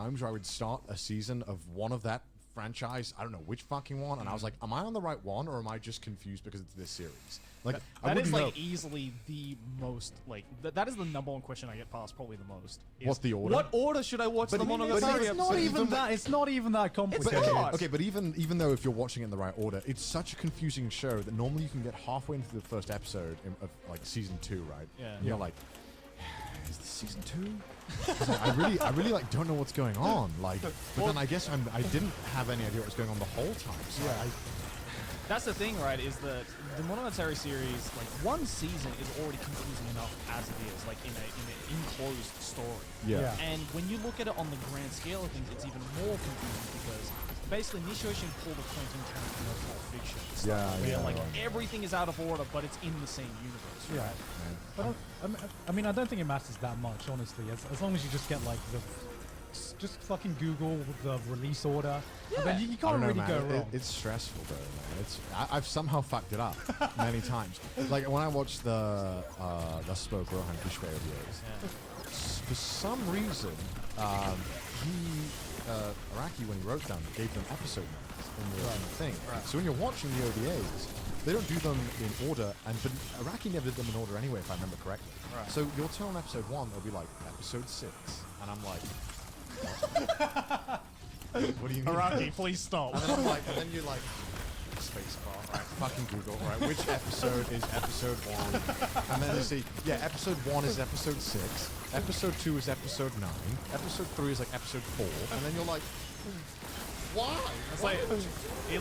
times where I would start a season of one of that franchise. I don't know which fucking one, and I was like, am I on the right one, or am I just confused because it's this series? Like, that is like easily the most like that is the number one question I get past probably the most. What's the order? What order should I watch the Monogatari It's not even that. It's not even that complicated. Okay, but even though if you're watching it in the right order, it's such a confusing show that normally you can get halfway into the first episode of like season 2, right? Yeah. And you're like, is this season 2? I really like don't know what's going on. Like, but then I guess I didn't have any idea what was going on the whole time. So that's the thing, right? Is that the Monogatari series, like one season, is already confusing enough as it is, like in an enclosed story. Yeah. And when you look at it on the grand scale of things, it's even more confusing because basically Nishoshin pulled a Quentin Tarantino Pulp Fiction. Where like everything is out of order, but it's in the same universe. Right? I mean, I don't think it matters that much, honestly. As long as you just get like just fucking Google the release order, and then you can't really go wrong. It's stressful though, man. I've somehow fucked it up many times. Like when I watched the Spoke Rohan Fishbay videos, for some reason, Araki, when he wrote them, gave them episode numbers in the thing. Right. So when you're watching the OVAs, they don't do them in order, but Araki never did them in order anyway, if I remember correctly. Right. So you'll turn on episode 1, they'll be like, episode 6, and I'm like, what do you mean? Araki, please stop. And then I'm like, and then you're like, spacebar, right? Fucking Google, right? Which episode is episode 1? And then you see, yeah, episode 1 is episode 6, episode 2 is episode 9, episode 3 is like episode 4, and then you're like, why? It's like he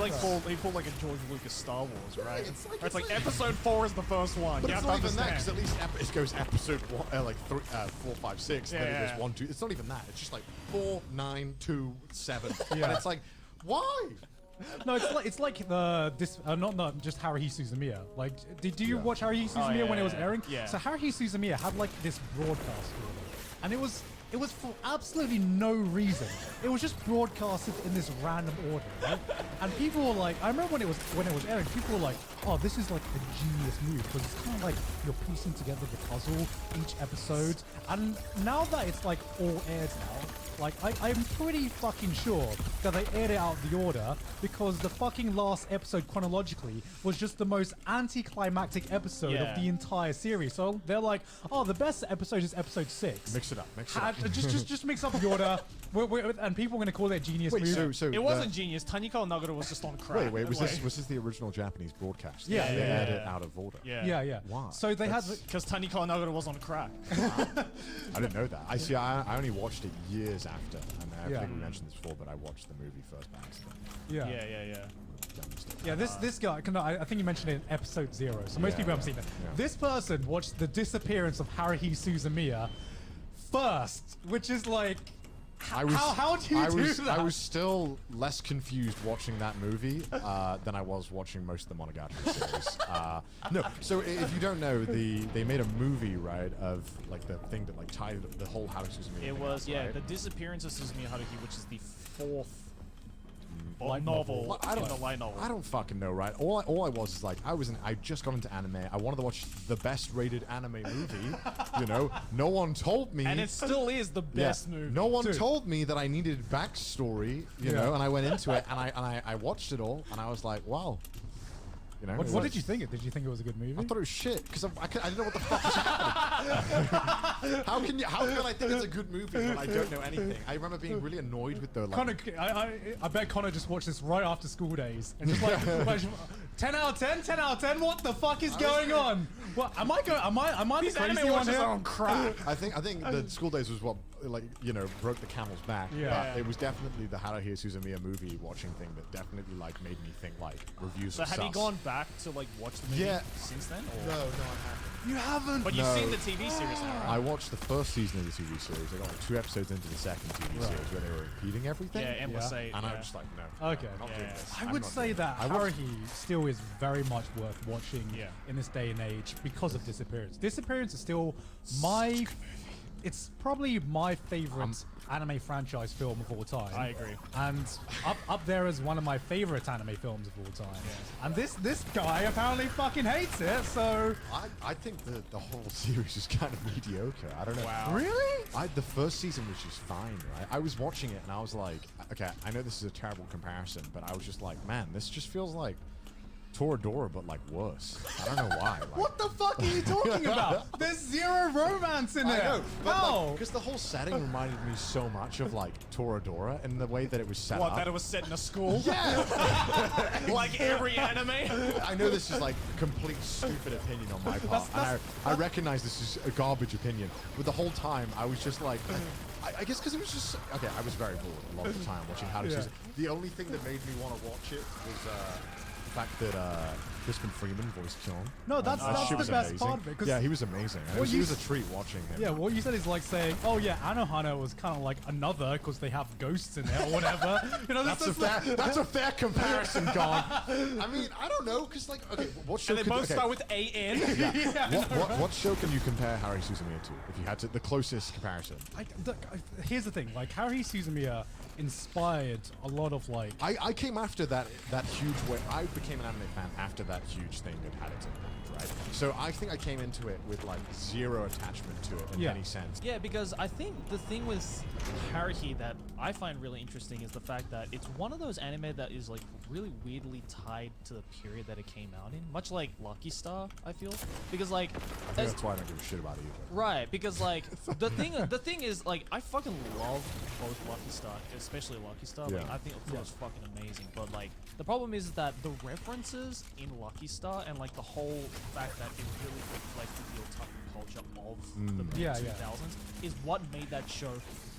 pulled like a George Lucas Star Wars, right? It's like episode 4 is the first one. But you it's have not to even that, understand. because at least it goes episode 1, like 4, 5, 6, and then it goes 1, 2. It's not even that. It's just like 4, 9, 2, 7. And it's like, why? No, it's like not just Haruhi Suzumiya. Like, did you watch Haruhi Suzumiya when it was airing? Yeah. So Haruhi Suzumiya had like this broadcast order, and it was for absolutely no reason. It was just broadcasted in this random order, right? And people were like, I remember when it was airing, people were like, oh, this is like a genius move because it's kind of like you're piecing together the puzzle each episode. And now that it's like all aired now, like I'm pretty fucking sure that they aired it out the order because the fucking last episode chronologically was just the most anticlimactic episode of the entire series. So they're like, oh, the best episode is episode 6. Mix it up. Just mix up the order, and people are going to call that genius move. So it wasn't genius. Tanikawa Nagata was just on crack. Wait, was this the original Japanese broadcast? Yeah, they aired it out of order. Yeah. Why? So they had because Tanikawa Nagata was on crack. I didn't know that. I only watched it years after, and I think we mentioned this before, but I watched the movie first by accident. Yeah, this guy, I think you mentioned it in episode 0, so most people haven't seen it. Yeah. This person watched the disappearance of Haruhi Suzumiya first, which is like, how do you do that? I was still less confused watching that movie than I was watching most of the Monogatari series. No, so if you don't know, they made a movie, right, of like the thing that like tied the whole Haruhi Suzumiya. It was, right? the disappearance of Suzumiya Haruhi, which is the 4th light novel. novel. I don't fucking know, right? All I was is like, I just got into anime. I wanted to watch the best rated anime movie. You know, no one told me, and it still is the best movie. No one told me that I needed backstory. You know, and I went into it and I watched it all, and I was like, wow. You know, what did you think? Did you think it was a good movie? I thought it was shit because I didn't know what the fuck was happening. How can I think it's a good movie when I don't know anything? I remember being really annoyed with the like. Connor, I bet Connor just watched this right after school days and just like 10 out of 10, 10 out of 10. What the fuck is going on? What am I going? Am I These the crazy anime one watchers here? are on crack. I think the school days was what broke the camel's back. But it was definitely the Haruhi Suzumiya movie watching thing that definitely like made me think like reviews. So have you gone back to like watch the movie since then? Or? No, I haven't. You haven't. But you've seen the TV series now, right? I watched the first season of the TV series. I got like 2 episodes into the second TV series where they were repeating everything. Yeah, Endless 8. And I was just like, no. Okay. I'm not doing this. I would say that Haruhi still is very much worth watching in this day and age because of Disappearance. Disappearance is still my... it's probably my favorite anime franchise film of all time. I agree. And up there is one of my favorite anime films of all time. And this guy apparently fucking hates it. So I think the whole series is kind of mediocre. I don't know. Wow. really, The first season was just fine, right? I was watching it and I was like, okay, I know this is a terrible comparison, but I was just like, man, this just feels like Toradora, but like worse. I don't know why. Like, what the fuck are you talking about? There's zero romance in I there. know, but How? because the whole setting reminded me so much of like Toradora and the way that it was set What, up. that it was set in a school? Yeah, Like every anime? I know this is like complete stupid opinion on my part, and I recognize this is a garbage opinion, but the whole time I was just like, I guess because it was just okay. I was very bored a lot of the time watching How to Yeah. Season. The only thing that made me want to watch it was the fact that Crispin Freeman voiced John. No, that's shit the was best amazing. part of it. 'Cause Yeah, he was amazing. And Well, it you was a s- treat watching him. Yeah, what you said is like saying, oh yeah, Anohana was kind of like another because they have ghosts in there or whatever. You know, That's a fair comparison, Gone. I mean, I don't know, because like, okay, what show And they could, both okay, start with A-N. what show can you compare Harry Suzumiya to? If you had to, the closest comparison. Here's the thing, like Haruhi Suzumiya inspired a lot of like. I came after that huge way. I became an anime fan after that huge thing that had its impact, right? So I think I came into it with like zero attachment to it in Yeah. any sense. Yeah, because I think the thing with Haruhi that I find really interesting is the fact that it's one of those anime that is like really weirdly tied to the period that it came out in, much like Lucky Star, I feel. Because like, I think that's why I don't give a shit about it either. right, because like the thing is like I fucking love both Lucky Star, especially Lucky Star. Like Yeah. I think it was fucking amazing. But like the problem is that the references in Lucky Star and like the whole fact that it really reflected the otaku culture of the mid Yeah, 2000s is what made that show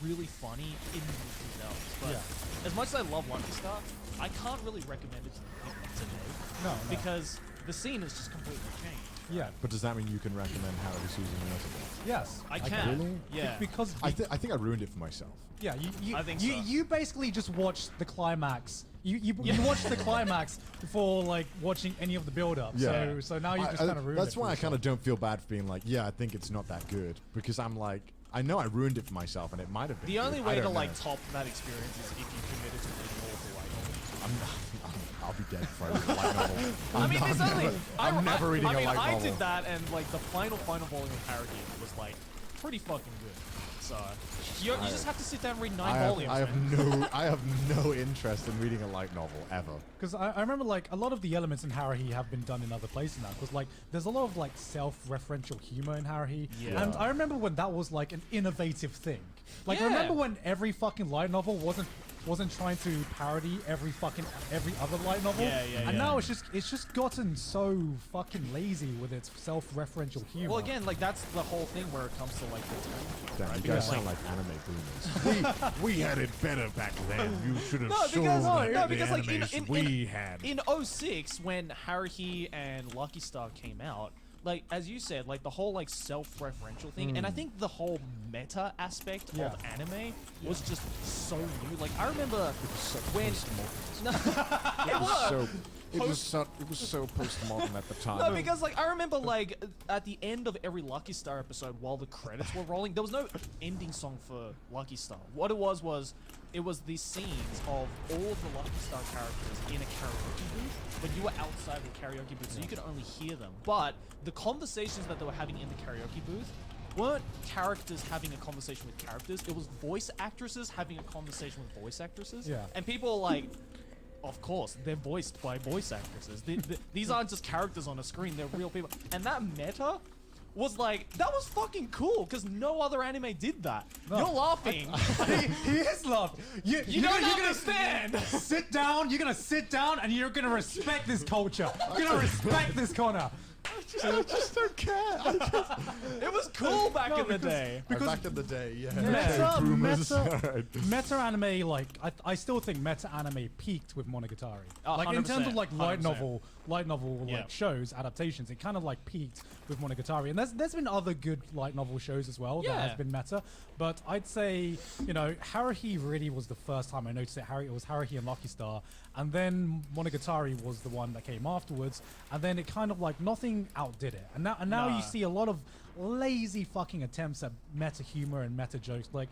really funny in the mid 2000s. But as much as I love Lucky Star, I can't really recommend it to people today. No. Because the scene has just completely changed. Yeah. But does that mean you can recommend Harry Suzumiya to me? Yes. I can. Really? Yeah. Because I think I ruined it for myself. yeah, I think you, so. you basically just watched the climax. You watched the climax before like watching any of the build-up. Yeah. So now you just kind of ruined it. That's why I kind of don't feel bad for being like, yeah, I think it's not that good, because I'm like, I know I ruined it for myself, and it might have been. The only good. I way to don't like know. top that experience is if you committed to reading all the light novel. I'll be dead before I read a light novel. I mean, there's only. I'm never reading I a mean, light I novel. did that, and like the final volume of Haruhi was like pretty fucking good. So you just have to sit down and read 9 volumes. I have no interest in reading a light novel ever. Because I remember like a lot of the elements in Haruhi have been done in other places now. Because like there's a lot of like self-referential humor in Haruhi, Yeah. and I remember when that was like an innovative thing. Like Yeah. remember when every fucking light novel wasn't trying to parody every other light novel. Yeah, yeah, And yeah. now it's just gotten so fucking lazy with its self-referential humor. Well, again, like that's the whole thing where it comes to like the tone. Damn, right? you Because, guys sound like anime boomers. we had it better back then. You should have No, because like we had. in 06 when Haruhi and Lucky Star came out, like as you said, like the whole like self-referential thing, and I think the whole meta aspect Yeah. of anime was just so new. Like I remember when It was so postmodern at the time. No, because like I remember like at the end of every Lucky Star episode, while the credits were rolling, there was no ending song for Lucky Star. What it was it was these scenes of all of the Lucky Star characters in a karaoke booth, but you were outside the karaoke booth, so you could only hear them. But the conversations that they were having in the karaoke booth weren't characters having a conversation with characters. It was voice actresses having a conversation with voice actresses. Yeah. And people were like, of course, they're voiced by voice actresses. These aren't just characters on a screen, they're real people. And that meta was like, that was fucking cool, because no other anime did that. No. You're laughing. he is loved. You don't understand. Sit down. You're gonna sit down, and you're gonna respect this culture. You're gonna respect this corner. I just don't care. It was cool back in the day. Back in the day, yeah. Meta anime, like I still think meta anime peaked with Monogatari. Like in 100%, terms of like light 100%. novel Yeah. like shows adaptations, it kind of like peaked with Monogatari. And there's been other good light novel shows as well that Yeah. has been meta. But I'd say Haruhi really was the first time I noticed it. It was Haruhi and Lucky Star, and then Monogatari was the one that came afterwards. And then it kind of like nothing outdid it. And now Nah. you see a lot of lazy fucking attempts at meta humor and meta jokes. Like,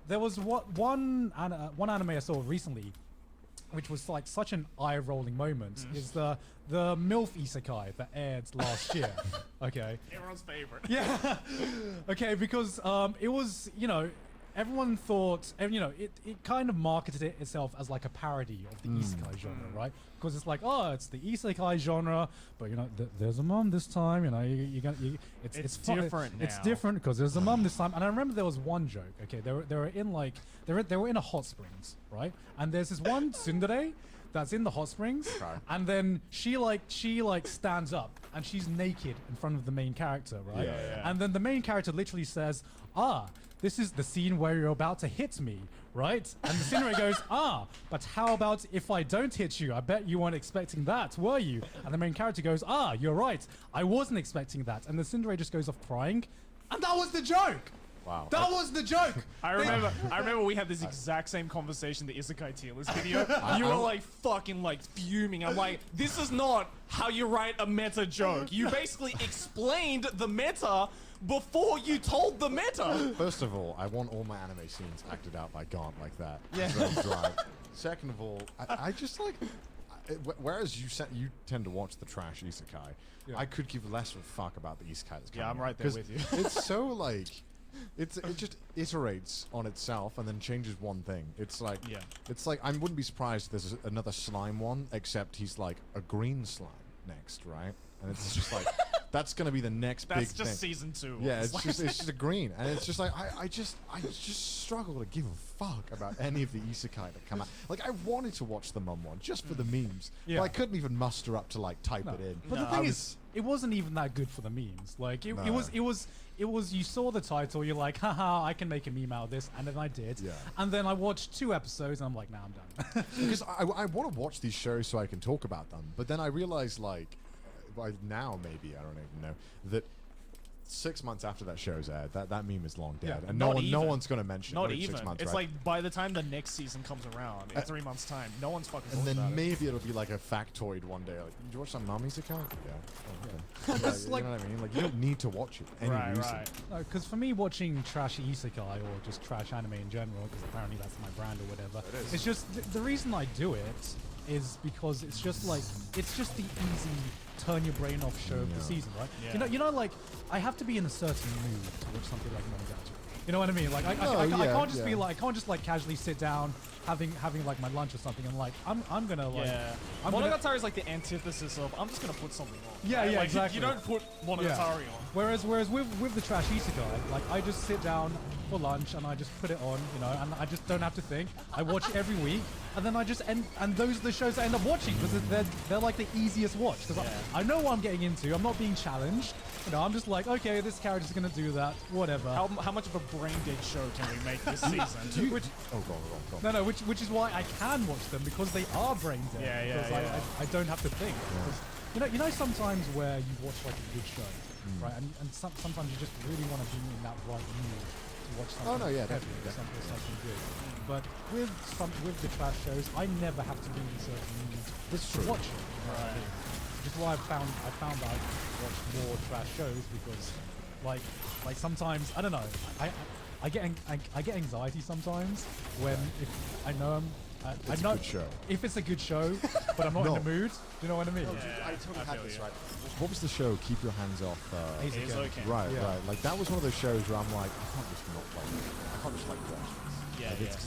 there was one anime I saw recently, which was like such an eye-rolling moment, is the MILF Isekai that aired last year. Okay. Everyone's favorite. Yeah. Okay, because it was, everyone thought, it kind of marketed itself as like a parody of the isekai genre, right? Because it's like, oh, it's the isekai genre, but there's a mom this time. It's different now. It's different because there's a mom this time. And I remember there was one joke. Okay, they were in like they were in a hot springs, right? And there's this one tsundere that's in the hot springs, and then she stands up and she's naked in front of the main character, right? Yeah. And then the main character literally says, this is the scene where you're about to hit me, right? And the tsundere goes, but how about if I don't hit you? I bet you weren't expecting that, were you? And the main character goes, you're right. I wasn't expecting that. And the tsundere just goes off crying. And that was the joke. Wow. That was the joke. I remember we had this exact same conversation in the Isekai tier list video. You were like fucking like fuming. I'm like, this is not how you write a meta joke. You basically explained the meta before you told the meta. First of all, I want all my anime scenes acted out by Gaunt like that. Yeah. Very dry. Second of all, I just like... Whereas you tend to watch the trash isekai, I could give less of a fuck about the isekai that's coming Yeah, I'm right out, there 'cause with you. It's so like... it just iterates on itself and then changes one thing. It's like I wouldn't be surprised if there's another slime one, except he's like a green slime next, right? And it's just like that's gonna be the next big thing. That's just season 2. Yeah, it's just a green, and it's just like I just struggle to give a fuck about any of the isekai that come out. Like I wanted to watch the mum one just for the memes, but I couldn't even muster up to like type it in. But the thing is, it wasn't even that good for the memes. Like it was. You saw the title, you're like, haha, I can make a meme out of this, and then I did. Yeah. And then I watched 2 episodes, and I'm like, nah, I'm done. Because I want to watch these shows so I can talk about them, but then I realized, like, by now maybe, I don't even know, that 6 months after that show's aired, that meme is long dead, and no one's going to mention it. Not in even. 6 months, It's right? like by the time the next season comes around, in 3 months' time, no one's fucking And talking then about maybe it'll be like a factoid one day. Like, did you watch some Mummy's account? Yeah. Oh, okay. That's You know what I mean? Like, you don't need to watch it for any reason. Right. No, because for me, watching trash isekai or just trash anime in general, because apparently that's my brand or whatever, it's just the reason I do it is because it's just the easy turn your brain off show of the season, right? Yeah. Like I have to be in a certain mood to watch something like Monogatari. You know what I mean? Like I can't just be like, I can't just like casually sit down having like my lunch or something and like I'm gonna like Monogatari is like the antithesis of I'm just gonna put something on. Yeah, right? yeah, Like, exactly. You don't put Monogatari on. Whereas with the trash isekai, like I just sit down for lunch and I just put it on, and I just don't have to think. I watch it every week, and then I just and those are the shows I end up watching because they're like the easiest watch because I know what I'm getting into. I'm not being challenged. I'm just like, okay, this character's gonna do that, whatever. How much of a brain dead show can we make this season? Go on. No, which is why I can watch them because they are brain dead. Yeah. I don't have to think. You know, sometimes where you watch like a good show, right? And sometimes you just really want to be in that right mood to watch something. Definitely. Something good. But with the trash shows, I never have to be in a certain mood to watch it. Right. Which is why I found that I watch more trash shows because, like sometimes I don't know. I get anxiety sometimes when if I know I know a good show. if it's a good show, but I'm not in the mood. Do you know what I mean? No, I totally had this, right? What was the show? Keep Your Hands Off. Eizouken. Right. Like that was one of those shows where I'm like, I can't just not like it. I can't just like watch this.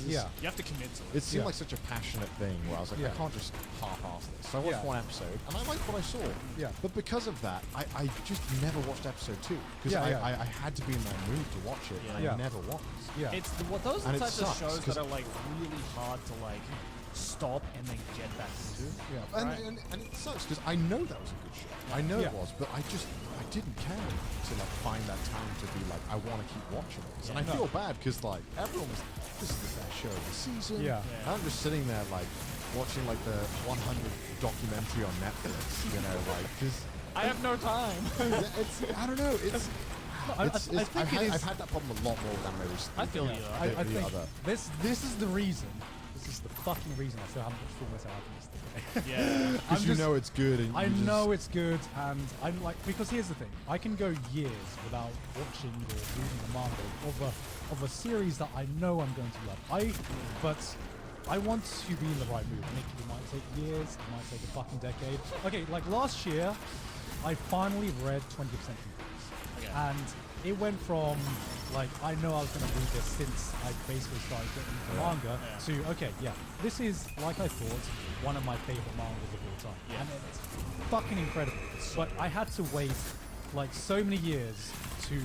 Yeah. You have to commit to it. It seemed like such a passionate thing where I was like, I can't just half-ass this. So I watched one episode, and I liked what I saw. Yeah. But because of that, I just never watched episode 2 because I had to be in that mood to watch it, and I never was. Yeah. It's those are And the it types of sucks, shows 'cause- that are like really hard to like stop and then get back into. Yeah. And it sucks because I know that was a good show. I know it was, but I didn't care to like find that time to be like, I want to keep watching this. And I feel bad because like everyone was, this is the best show of the season. Yeah. And I'm just sitting there like watching like the 100th documentary on Netflix, like because I have no time. I don't know. I think I've had that problem a lot more with anime recently. I feel you. I think this is the reason. this is the fucking reason I still haven't watched Full Metal Alchemist today. Yeah. Because I'm you just- know it's good. And I you just- know it's good, and I'm like, because here's the thing: I can go years without watching or reading a manga of a series that I know I'm going to love. But I want to be in the right mood. And it might take years, it might take a fucking decade. Okay, like last year, I finally read 20% Complete, Okay. and it went from like I know I was going to read this since I basically started getting into manga to okay, yeah, this is like I thought one of my favorite mangas of all time, Yeah. and it's fucking incredible. But I had to wait like so many years to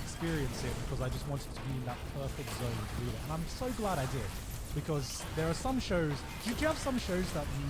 experience it because I just wanted to be in that perfect zone to read it, and I'm so glad I did. Because there are some shows. Do you have some shows that you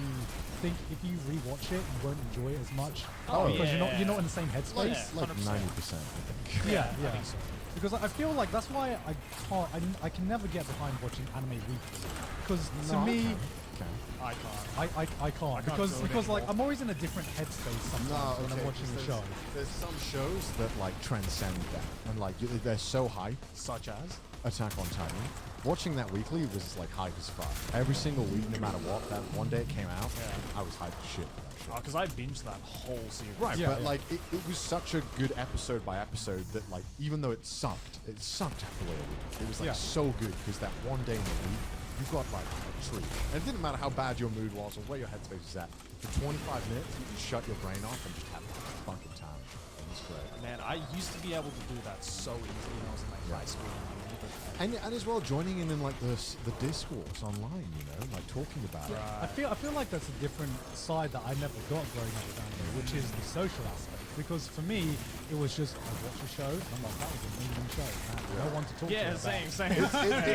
think if you rewatch it, you won't enjoy it as much? Oh, because yeah. you're not in the same headspace. like 100%. 90%, I think. Yeah, I yeah. think so. Because I feel like that's why I can't. I can never get behind watching anime weekly. Because to me, Okay. I can't. I can't. can't Because do it because like anymore. I'm always in a different headspace sometimes when I'm watching a show. There's some shows that like transcend that, and like they're so high. Such as? Attack on Titan. Watching that weekly was like hype as fuck. Every single week, no matter what. That one day it came out, Yeah. I was hyped as shit for that shit. Because I binged that whole series. Right, Yeah, but yeah. like it was such a good episode by episode that like even though it sucked after a week. It was like Yeah. so good because that one day in the week you got like a treat, and it didn't matter how bad your mood was or where your headspace was at. For 25 minutes, you could shut your brain off and just have a fucking time. It was great. Man, I used to be able to do that so easily when I was in like high school and uni. And as well, joining in like the discourse online, you know, like talking about it. I feel like that's a different side that I never got growing up with anime, which is the social aspect. Because for me, it was just I watch a show, and I'm like, that was an amazing show. Man, no one to talk to Yeah, about. same.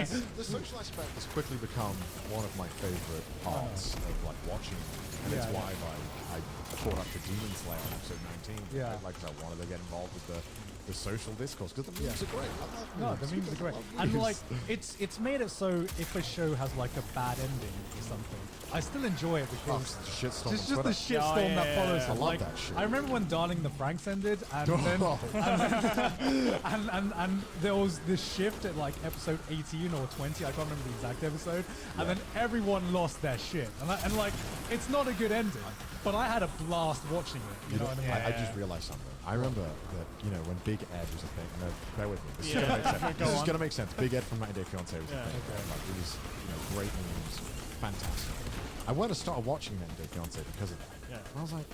It's, the social aspect has quickly become one of my favorite parts of like watching, and it's Yeah, why like I caught up to Demon Slayer on episode 19. Yeah. Like I wanted to get involved with the social discourse because the memes are great. I love No, the memes are great. I love And memes. like, it's made it so if a show has like a bad ending or something, I still enjoy it Oh, because it's the shitstorm it's on just the Twitter. shitstorm Yeah, that yeah, follows yeah. it. I love Like, that shit. I remember when Darling the Franks ended, and then Oh. and there was this shift at like episode 18 or 20. I can't remember the exact episode, and then everyone lost their shit, and like it's not a good ending. But I had a blast watching it. You know what I mean? I just realized something. I remember that, you know, when Big Ed was a thing, no, bear with me, this is Yeah. going to make sense. Go This is on. going to make sense. Big Ed from 90 Day Fiancé was Yeah. a thing. Like, it was, you know, great memes, fantastic. I went to start watching 90 Day Fiancé because of that. Yeah. And I was like,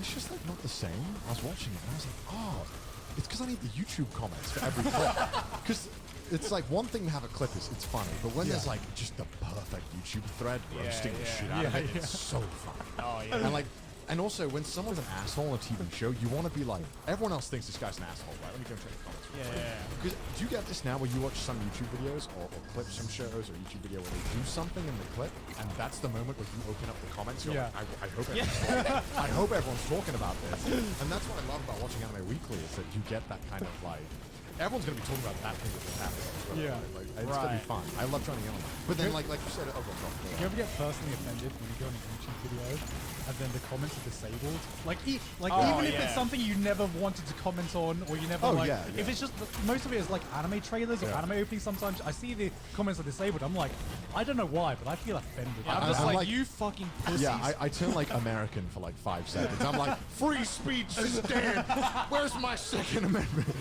it's just like not the same. I was watching it and I was like, oh, it's because I need the YouTube comments for every clip. Because it's like one thing to have a clip is it's funny, but when there's like just the perfect YouTube thread roasting the shit out of it, it's so fun. Oh, yeah. And like, and also when someone's an asshole on a TV show, you want to be like, everyone else thinks this guy's an asshole, right? Let me go check the comments. Yeah. Because do you get this now where you watch some YouTube videos or clips from shows or YouTube video where they do something in the clip, and that's the moment where you open up the comments. You're Yeah. like, I hope everyone's talking. I hope everyone's talking about this. And that's what I love about watching Anime Weekly is that you get that kind of like. Everyone's going to be talking about that thing that just happened. As well, Yeah. right? Like, it's going to be Right. fun. I love joining in on that. But then, like you said, oh, God, Do you ever get personally offended when you go on a YouTube video and then the comments are disabled? Like, Oh, even if yeah. it's something you never wanted to comment on, or you never Oh, like, yeah, if yeah. it's just most of it is like anime trailers or Yeah. anime openings. Sometimes I see the comments are disabled. I'm like, I don't know why, but I feel offended. I'm I- just I'm like, like- you fucking pussies. Yeah, I turn like American for like 5 seconds. I'm like, free speech is dead. Where's my Second Amendment?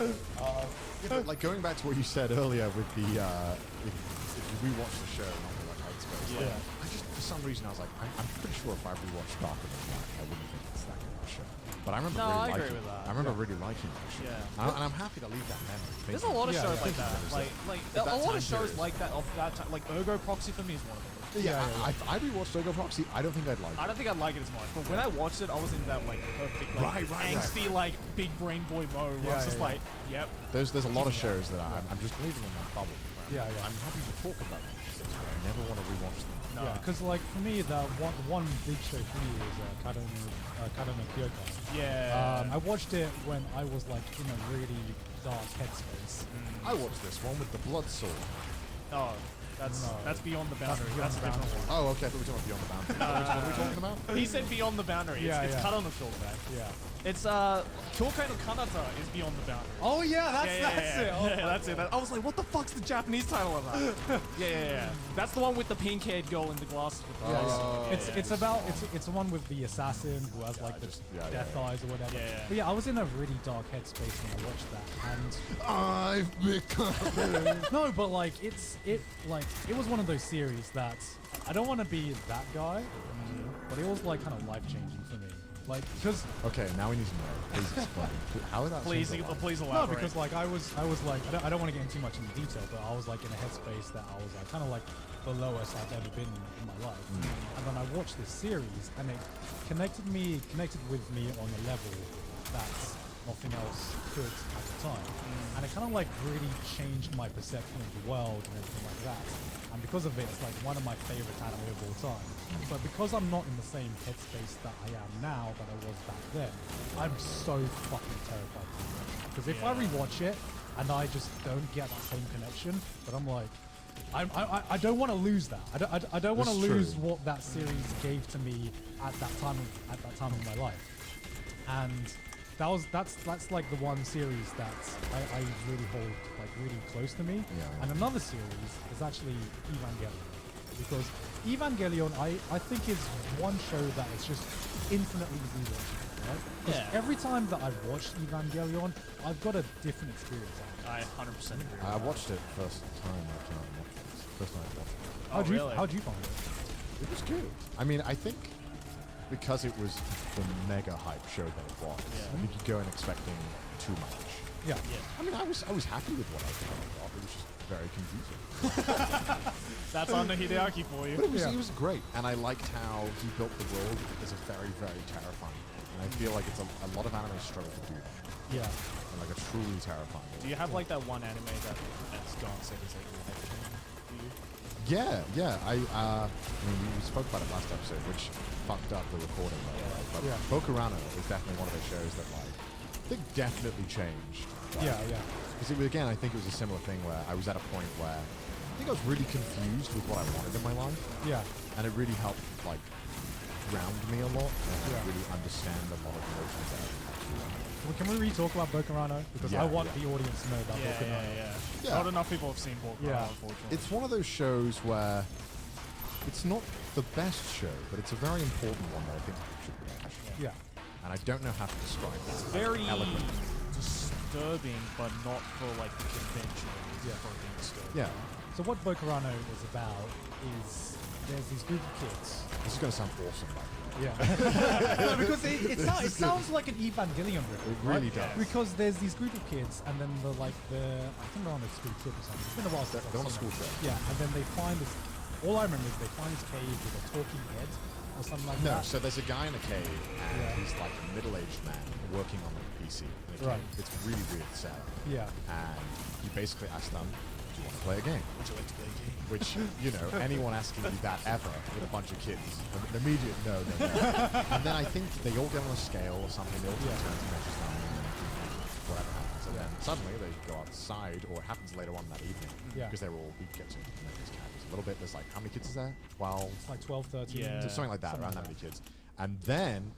Yeah, but like going back to what you said earlier with the if you rewatch the show, not the like Headspace. Like, Yeah. I just for some reason I was like, I'm pretty sure if I rewatched Darker Than Light, I wouldn't think it's that good of a show. But I remember No, really I agree liking. with that. I remember really liking that show. Yeah. And I'm happy to leave that memory. There's a lot of Yeah, shows yeah. like that. Like At a that lot time of shows period. like that of that time. Like Ergo Proxy for me is one of them. Yeah, I rewatched Dogo Proxy. I don't think I'd like I it. don't think I'd like it as much, but when I watched it, I was in that like perfect, like Right. angsty, like big brain boy mode. Where I was Yeah, just yeah. like, yep. There's a lot of shows that I'm just leaving in that bubble. Yeah, yeah. I'm happy to talk about them, but I never want to rewatch them. No. Yeah, because like for me, the one big show for me is Kado no Kyokai. Yeah. I watched it when I was like in a really dark headspace. I watched this one with the blood sword. Oh, No. that's Beyond the Boundary. Beyond That's a the different Boundary. one. Oh, okay. I thought we were talking about Beyond the Boundary. Which one are we talking about? He said Beyond the Boundary. Yeah, It's yeah. cut on the shoulder, man. Yeah. It's Kyokai no Kanata is Beyond the Boundary. Oh yeah, that's it. Oh, Yeah, that's it. I was like, what the fuck's the Japanese title of that? yeah. That's the one with the pink-haired girl in the glasses with the eyes. It's the one with the assassin who has like the death eyes or whatever. Yeah. But yeah, I was in a really dark headspace when I watched that, and I've become. no, but like it was one of those series that I don't want to be that guy, but it was like kind of life changing for me. Like, because Okay, now we need to know. Please explain. How did that? Please change your life? elaborate. no, because like I was like I don't want to get into too much into detail, but I was like in a headspace that I was like kind of like the lowest I've ever been in my life, and then I watched this series and it connected with me on a level that nothing else could at the time, and it kind of like really changed my perception of the world and everything like that. And because of it, it's like one of my favorite anime of all time. But because I'm not in the same headspace that I am now that I was back then, I'm so fucking terrified of it. Because if I rewatch it and I just don't get that same connection, but I'm like, I don't want to lose that. I don't want to That's lose true. what that series gave to me at that time of my life. And that's like the one series that I really hold like really close to me. Yeah. And another series is actually Evangelion, because Evangelion I think is one show that is just infinitely rewatchable. Right? 'Cause Yeah. every time that I've watched Evangelion, I've got a different experience out of it. I 100% agree. I watched it first time. First time I watched it. How'd you really? how'd you find it? It was good. I mean, I think because it was the mega hype show that it was, I think you go in expecting too much. Yeah. I mean, I was happy with what I got. It was just very confusing. That's under Hideaki for you. But Yeah. it was great, and I liked how he built the world as a very, very terrifying world. And I feel like it's a lot of anime struggle to do that. Yeah. And like a truly terrifying world. Do you have like that one anime that's gone said is like your head to you? Yeah. I mean, we spoke about it last episode, which fucked up the recording, by the way. But Yeah. Bokurano is definitely one of those shows that, like, I think definitely changed. Yeah. Because again, I think it was a similar thing where I was at a point where I think I was really confused with what I wanted in my life, Yeah. and it really helped, like, ground me a lot and Yeah. really understand a lot of emotions that I had to. Well, can we re-talk about Bokurano? Because I Yeah, want yeah. the audience to know about Bokurano. Yeah. Not enough people have seen Bokurano, Yeah. unfortunately. It's one of those shows where it's not the best show, but it's a very important one that I think people should watch. Yeah. And I don't know how to describe it. It's very eloquent. disturbing, but not for like the conventional Yeah. fucking disturbing. Yeah. So what Bokurano is about is there's these group of kids. This is going to sound awesome, by the way. Yeah. No, because it sounds like an Evangelion riff. It really right? does. Because there's these group of kids, and then I think they're on a school trip or something. It's been a while since They're on a I've seen school it. trip. Yeah, and then they find this. All I remember is they find this cave with a talking head or something like No, that. so there's a guy in a cave, and Yeah. he's like a middle-aged man working on a PC in a cave. Right. It's really weird setup. Yeah. And he basically asked them, do you want to play a game? Would you like to play a game? Which, you know, anyone asking you that ever with a bunch of kids, an immediate no. And then I think they all get on a scale or something, they all take turns and measures them, and then whatever happens. And then suddenly they go outside, or it happens later on that evening, Yeah. because they're all, we get to know these characters a little bit. There's like, how many kids is there? 12? It's like 12, 13. Yeah. Something like that, Something around like that many kids. And then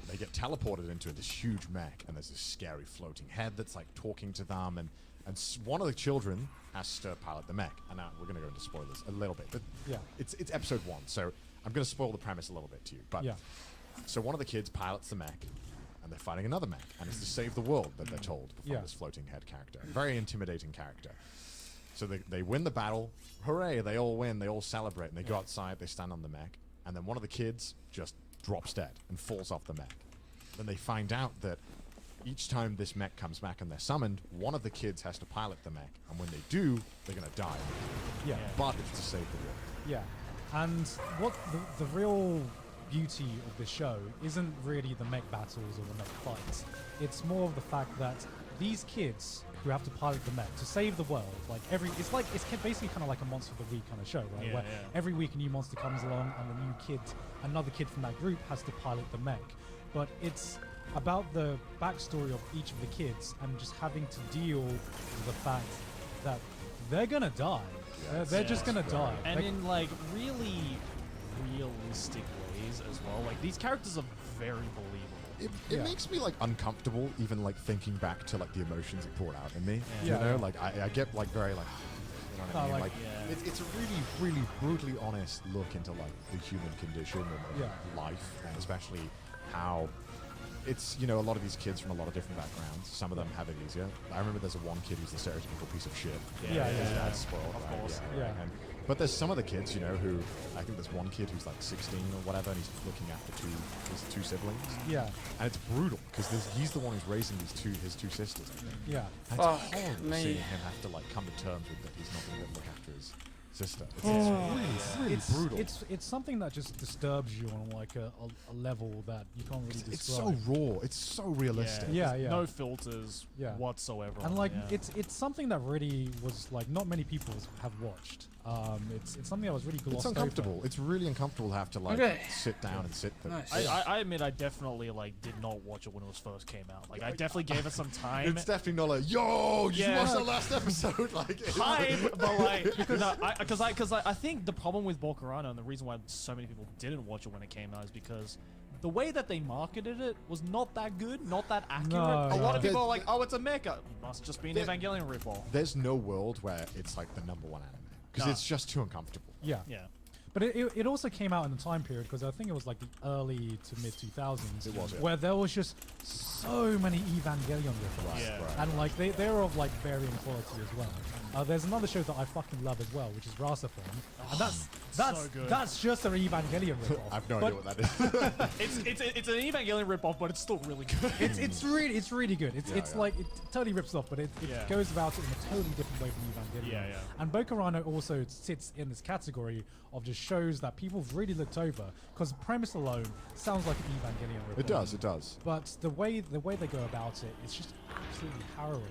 they get teleported into this huge mech, and there's this scary floating head that's like talking to them, and one of the children has to pilot the mech. And now we're going to go into spoilers a little bit, but Yeah. it's episode 1, so I'm going to spoil the premise a little bit to you. But Yeah. so one of the kids pilots the mech, and they're fighting another mech, and it's to save the world that they're told before Yeah. this floating head character. Very intimidating character. So they win the battle. Hooray, they all win. They all celebrate. And they go outside. They stand on the mech. And then one of the kids just drops dead and falls off the mech. Then they find out that each time this mech comes back and they're summoned, one of the kids has to pilot the mech. And when they do, they're going to die. Yeah. But it's to save the world. Yeah, and what the real beauty of this show isn't really the mech battles or the mech fights. It's more of the fact that these kids who have to pilot the mech to save the world, like it's basically kind of like a monster of the week kind of show, right? Yeah, Where yeah. every week a new monster comes along and another kid from that group has to pilot the mech. But it's about the backstory of each of the kids and just having to deal with the fact that they're gonna die. They're just gonna die. And Like, in like really realistic ways as well. Like these characters are very believable. it Yeah. makes me like uncomfortable, even like thinking back to like the emotions it poured out in me. Yeah. You know, Yeah. like I get like very like, you know what I Oh, mean? like- Yeah. It's a really brutally honest look into like the human condition and Yeah. life, and especially how it's, you know, a lot of these kids from a lot of different backgrounds. Some of them have it easier. I remember there's a one kid who's the stereotypical piece of shit. Yeah, His yeah. dad's spoiled, Of right? course. Yeah, right. Yeah. But there's some of the kids, you know, who I think there's one kid who's like 16 or whatever, and he's looking after his two siblings. Yeah. And it's brutal because he's the one who's raising his two sisters. I think. Yeah. And Fuck it's horrible me. seeing him have to like come to terms with that he's not going to look after his sister. It's really It's brutal. It's something that just disturbs you on like a level that you can't really describe. It's so raw. It's so realistic. Yeah, There's yeah. No filters Yeah. whatsoever. And on like it, yeah. it's something that really was like not many people have watched. It's something that was really glossed It's over. uncomfortable. It's really uncomfortable to have to like Okay. sit down and sit there. Nice. I admit I definitely like did not watch it when it was first came out. Like I definitely gave it some time. It's definitely not like, yo, you Yeah. watched the last episode. Like, it's Hype, but like, because I think the problem with Bokurano and the reason why so many people didn't watch it when it came out is because the way that they marketed it was not that good, not that accurate. No, a lot no. of people are like, oh, it's a mecha. It must just be an There- Evangelion ripoff. There's no world where it's like the number one anime because Nah. it's just too uncomfortable. Yeah. Yeah. But it also came out in the time period because I think it was like the early to mid 2000s. It was, yeah. Where there was just so many Evangelion ripoffs. Yeah. Right. And like they were of like varying quality as well. There's another show that I fucking love as well, which is Rasafon. And that's so good. that's just an Evangelion ripoff. I have no But idea what that is. It's an Evangelion ripoff, but it's still really good. It's really good. It's Yeah, yeah. like it totally rips off, but it Yeah. goes about it in a totally different way from Evangelion. Yeah, yeah. And Bokurano also sits in this category of just shows that people have really looked over because the premise alone sounds like an Evangelion ripoff. It does. It does. But the way they go about it, it's just absolutely harrowing.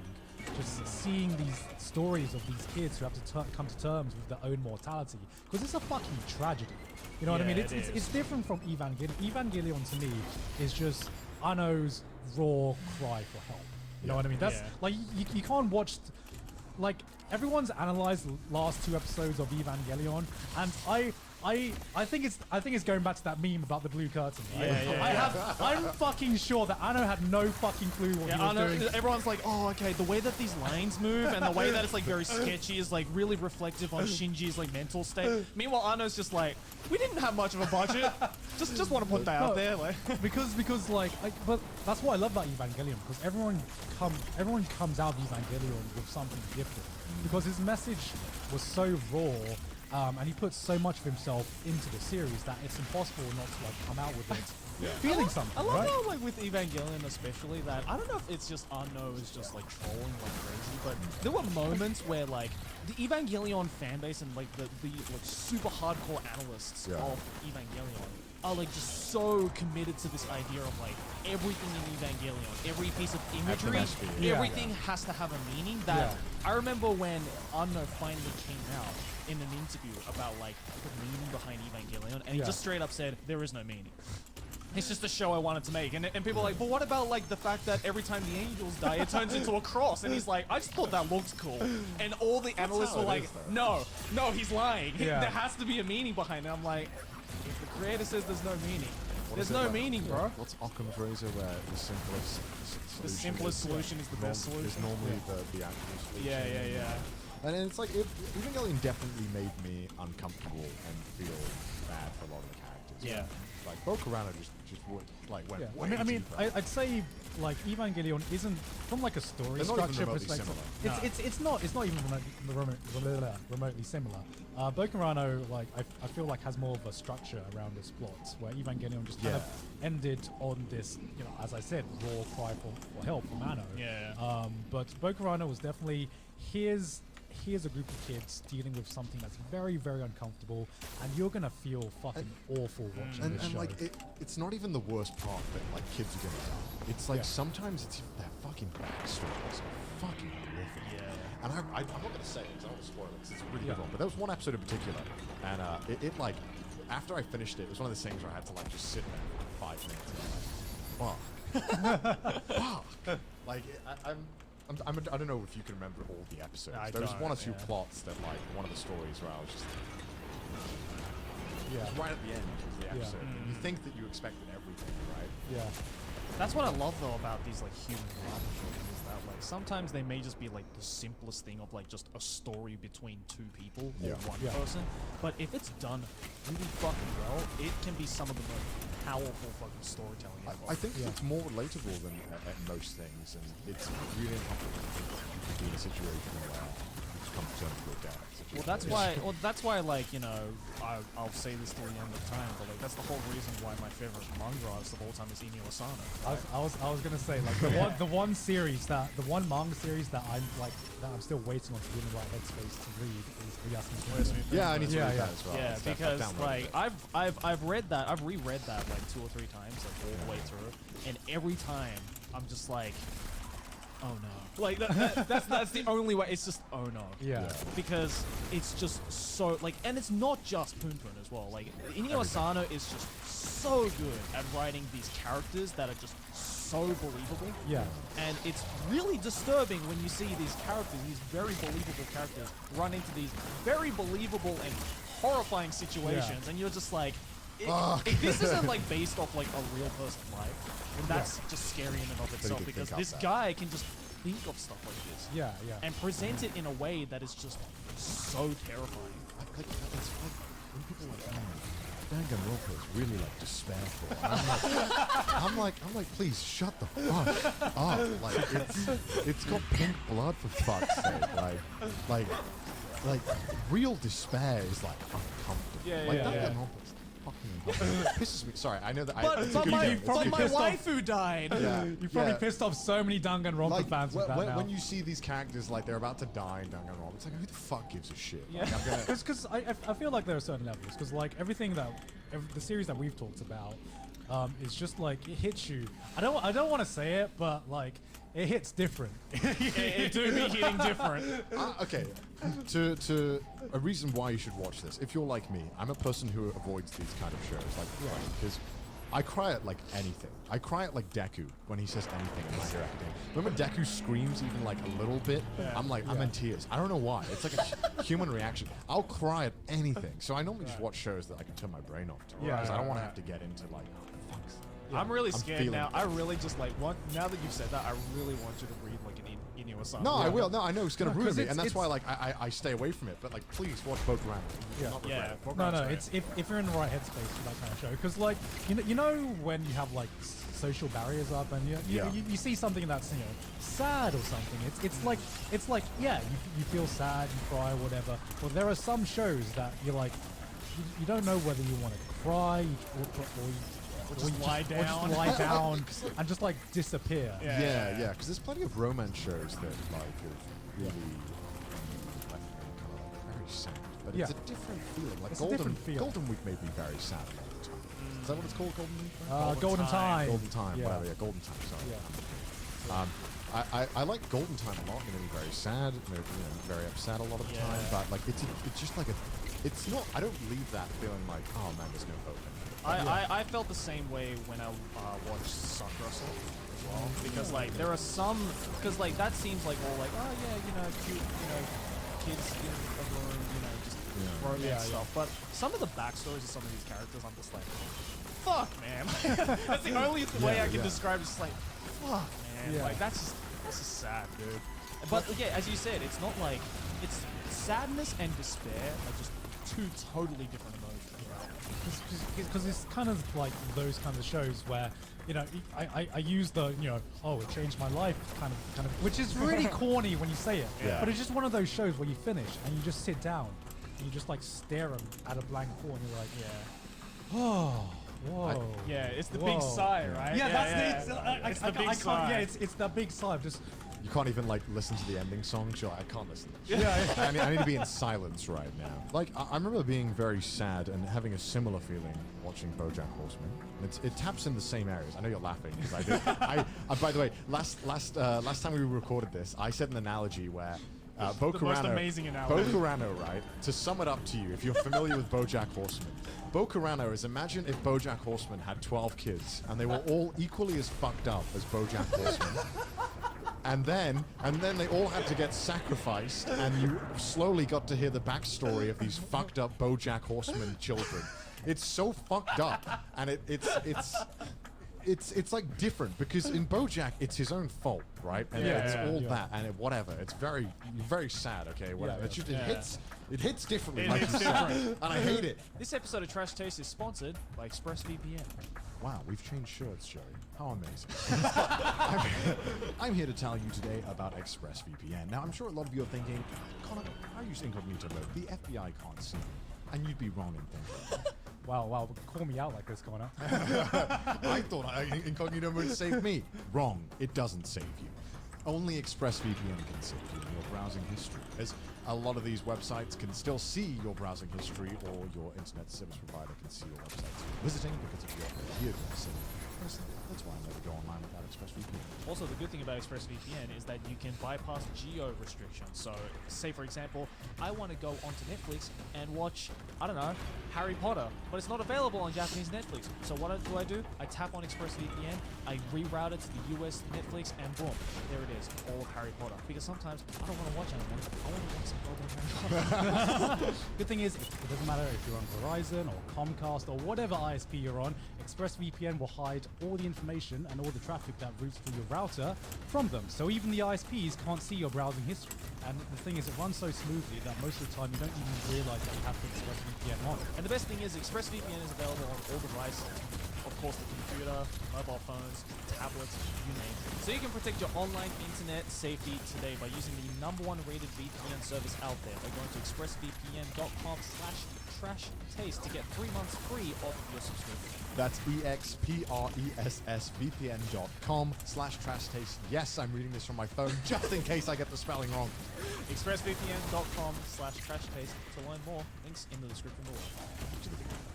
Just seeing these stories of these kids who have to come to terms with their own mortality, because it's a fucking tragedy. You know what I Yeah, mean? it It's is. different from Evangelion. Evangelion to me is just Anno's raw cry for help. You know what I mean? That's Yeah. like you can't watch. Like everyone's analyzed the last 2 episodes of Evangelion, and I think it's going back to that meme about the blue curtain. Right? Yeah. I'm fucking sure that Anno had no fucking clue what Yeah, he I was know. doing. Everyone's like, oh, okay, the way that these lines move and the way that it's like very sketchy is like really reflective on Shinji's like mental state. Meanwhile, Anno's just like, we didn't have much of a budget. just want to put that out there, like. because like but that's what I love about Evangelion, because everyone comes out of Evangelion with something different, because his message was so raw. And he puts so much of himself into the series that it's impossible not to like come out with it feeling something, I love right? how, like, with Evangelion especially, that I don't know if it's just Anno is just like trolling like crazy, but there were moments where like the Evangelion fan base and like the like super hardcore analysts Yeah. of Evangelion are like just so committed to this idea of like everything in Evangelion, every piece of imagery, must be, yeah. everything has to have a meaning. That I remember when Anno finally came out in an interview about like the meaning behind Evangelion, and he Yeah. just straight up said there is no meaning. It's just a show I wanted to make. And people are like, but what about like the fact that every time the angels die, it turns into a cross? And he's like, I just thought that looked cool. And all the analysts how were it like, is, though. no, he's lying. Yeah. There has to be a meaning behind it. I'm like, if the creator says there's no meaning, What there's is it, no like, meaning, bro. What's Occam's razor where the simplest solution The simplest is, solution is the best Is solution. normally the actual solution. Yeah. And it's like, Evangelion definitely made me uncomfortable and feel bad for a lot of the characters. Yeah. Like, Bokurano just went Yeah. way I mean, deeper. I'd say like Evangelion isn't from like a story They're not even structure remotely perspective. similar. It's not even remotely similar. Bokurano, like I feel like has more of a structure around this plot, where Evangelion just kind of ended on this, you know, as I said, raw cry for help from Anno. Yeah. But Bokurano was definitely here's a group of kids dealing with something that's very, very uncomfortable, and you're gonna feel fucking awful watching this And show. like, it's not even the worst part that like kids are gonna die. It's like sometimes it's their fucking backstories are fucking horrific. Yeah. And I'm not gonna say it because I don't want to spoil it because it's a really Yeah. good one. But there was one episode in particular, and it like after I finished it, it was one of those things where I had to like just sit there for 5 minutes and like, fuck, fuck. Like I don't know if you can remember all the episodes. I There was don't, one or two yeah. plots that like one of the stories where I was just Yeah. It's right at the end of the Yeah. episode. You think that you expected everything, right? Yeah. That's what I love though about these like human relationships is that like sometimes they may just be like the simplest thing of like just a story between two people or Yeah. one Yeah. person, but if it's done really fucking well, it can be some of the most powerful fucking storytelling ever. I think Yeah. it's more relatable than at most things, and it's really uncomfortable to be in a situation where you just come to terms with your dad. Well, that's why. Well, that's why. Like, you know, I'll say this till the end of time, but like that's the whole reason why my favorite manga artist of all time is Inyo Asano. I was gonna say like the one series that the one manga series that I'm like that I'm still waiting on to be in the right headspace to read is the Yasumi. Yeah, I need to Yeah, read yeah. that as well. Yeah, It's that- because I've like downloaded it. I've read that, I've reread that like 2 or 3 times, like all the way through, and every time I'm just like, oh no, like that's the only way. It's just oh no. Yeah. Because it's just so like, and it's not just Poon Poon as well. Like Inyo Asano is just so good at writing these characters that are just so believable. Yeah. And it's really disturbing when you see these characters, these very believable characters, run into these very believable and horrifying situations, and you're just like, if this isn't like based off like a real person's life, then that's just scary in and of itself, could because think of this that. guy can just think of stuff like this Yeah. Yeah. and present it in a way that is just so terrifying. Like, it's like when people are like, oh, Danganronpa is really like despairful. And I'm like, please shut the fuck up. Like, it's got pink blood for fuck's sake. Like, real despair is like uncomfortable. Yeah, like yeah, yeah. Danganronpa is fucking uncomfortable. It pisses me. Sorry, I know that. But, it's a but good my, game. It's but good my game. waifu died. Yeah, You probably yeah. pissed off so many Danganronpa fans with that now. when you see these characters like they're about to die in Danganronpa, it's like who the fuck gives a shit? Yeah. Like, I'm gonna, Because I feel like there are certain levels. Because like everything that the series that we've talked about is just like it hits you. I don't want to say it, but like it hits different. It do be hitting different. okay, to a reason why you should watch this. If you're like me, I'm a person who avoids these kind of shows, like because I cry at like anything. I cry at like Deku when he says anything in My Hero Academia. When Deku screams even like a little bit, I'm like I'm in tears. I don't know why. It's like a human reaction. I'll cry at anything. So I normally just watch shows that I can turn my brain off to. Yeah, Because I don't want to yeah. have to get into like, oh fuck. I'm really I'm scared feeling now. it. I really just like want. Now that you've said that, I really want you to read like an Inyo Asano. No, I will. No, I know it's gonna No, ruin 'cause me, it's- and that's it's- why like I stay away from it. But like, please watch Bokurano. Yeah. Not Yeah. regret it. No, Bokuran's no. great. It's if you're in the right headspace for that kind of show. Because like you know when you have like social barriers up and you see something that's sad or something. It's like yeah you feel sad, you cry, whatever. Well, there are some shows that you're like you don't know whether you want to cry or just lie or down. just lie down and just like disappear. Yeah, yeah, because there's plenty of romance shows that like have really very sad, but Yeah. it's a different feeling. Like It's a different feel. Golden Week made me very sad a lot of the time. Is that what it's called, Golden Week? Golden Time. Golden Time, Yeah. whatever. Yeah, Golden Time. Sorry. Yeah. I like Golden Time a lot. It made me very sad, very upset a lot of the Yeah. time. But like, it's just like it's not. I don't leave that feeling like, oh man, there's no hope. I felt the same way when I watched Sakura as well, because like there are some, because like that seems like all like, oh yeah, cute, kids in a room, just romance Yeah, stuff. But some of the backstories of some of these characters, I'm just like, fuck man. That's the only way I can yeah. describe it. Just like, fuck man. Yeah. Like that's just sad, dude. But yeah, as you said, it's not like it's sadness and despair are just two totally different emotions. Because it's kind of like those kinds of shows where I use the oh, it changed my life kind of which is really corny when you say it, Yeah. but it's just one of those shows where you finish and you just sit down and you just like stare at a blank wall and you're like, oh, whoa. Yeah, it's the Whoa. big sigh, right? Yeah, that's the It's the big I can't, sigh. yeah, it's the big sigh of just You can't even like listen to the ending song. Sure, I can't listen to this. yeah. I need to be in silence right now. Like, I remember being very sad and having a similar feeling watching BoJack Horseman. It taps in the same areas. I know you're laughing because I did. By the way, last time we recorded this, I said an analogy where Bokurano, most amazing analogy. Bokurano, right? To sum it up to you, if you're familiar with BoJack Horseman, Bokurano is imagine if BoJack Horseman had 12 kids and they were all equally as fucked up as BoJack Horseman. And then they all had to get sacrificed, and you slowly got to hear the backstory of these fucked up BoJack Horseman children. it's so fucked up, and it's like different because in BoJack it's his own fault, right? And it's all that and whatever. It's very sad. Okay, whatever. It's just it hits differently. Like you said, and I hate it. This episode of Trash Taste is sponsored by ExpressVPN. Wow, we've changed shirts, Joey. How amazing. I'm here to tell you today about ExpressVPN. Now, I'm sure a lot of you are thinking, Connor, I use incognito mode. The FBI can't see me. And you'd be wrong in thinking. Wow, call me out like this, Connor. I thought incognito mode saved me. Wrong. It doesn't save you. Only ExpressVPN can save you in your browsing history, as a lot of these websites can still see your browsing history, or your internet service provider can see your websites you're visiting because of your IP address. And that's why I never go online without ExpressVPN. Also, the good thing about ExpressVPN is that you can bypass geo restrictions. So, say for example, I want to go onto Netflix and watch, I don't know, Harry Potter, but it's not available on Japanese Netflix. So what do? I tap on ExpressVPN, I reroute it to the US Netflix, and boom, there it is, all of Harry Potter. Because sometimes I don't want to watch anything, I want to watch some old Harry Potter. Good thing is, it doesn't matter if you're on Verizon or Comcast or whatever ISP you're on, ExpressVPN will hide all the information and all the traffic that routes through your router from them. So even the ISPs can't see your browsing history. And the thing is, it runs so smoothly that most of the time you don't even realize that you have to ExpressVPN on. And the best thing is ExpressVPN is available on all devices. Of course, the computer, mobile phones, tablets, you name it. So you can protect your online internet safety today by using the #1 rated VPN service out there by going to expressvpn.com/trashtaste to get 3 months free off of your subscription. That's expressvpn.com/trashtaste. Yes, I'm reading this from my phone just in case I get the spelling wrong. expressvpn.com/trashtaste to learn more. Links in the description below.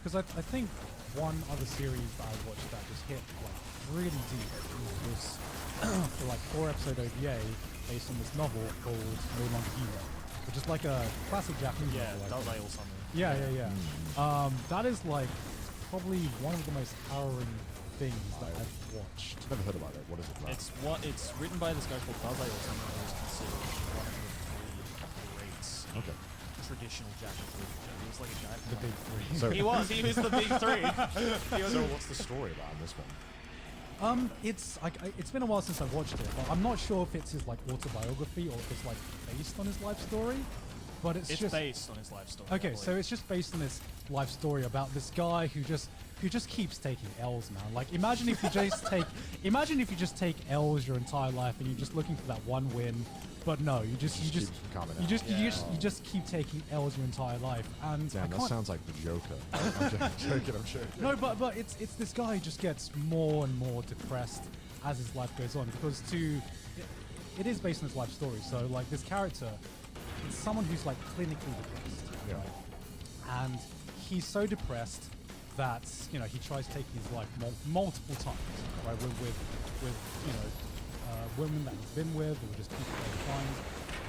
Because I think one other series that I watched that just hit like really deep was the like 4-episode OVA based on this novel called No Longer Human, which is like a classic Japanese novel. that was like or something. Yeah. That is like probably one of the most harrowing things that I've watched. Never heard about it. What is it about? It's written by this guy called Dazai or something who is considered one of the greats. Okay. Traditional Japanese literature. He was like a guy from The big three. So, He was the big three. so what's the story about in this one? It's been a while since I watched it, but I'm not sure if it's his like autobiography or if it's like based on his life story. But it's just based on his life story. okay. So it's just based on this life story about this guy who just keeps taking L's, man. Like imagine if you just take L's your entire life and you're just looking for that one win. But no, you just keep taking L's your entire life, and Damn, that sounds like the Joker. I'm joking. no, but it's this guy who just gets more and more depressed as his life goes on because it is based on his life story. So like this character, it's someone who's like clinically depressed, right? And he's so depressed that he tries taking his life multiple times, right? With women that he's been with, or just people that he finds,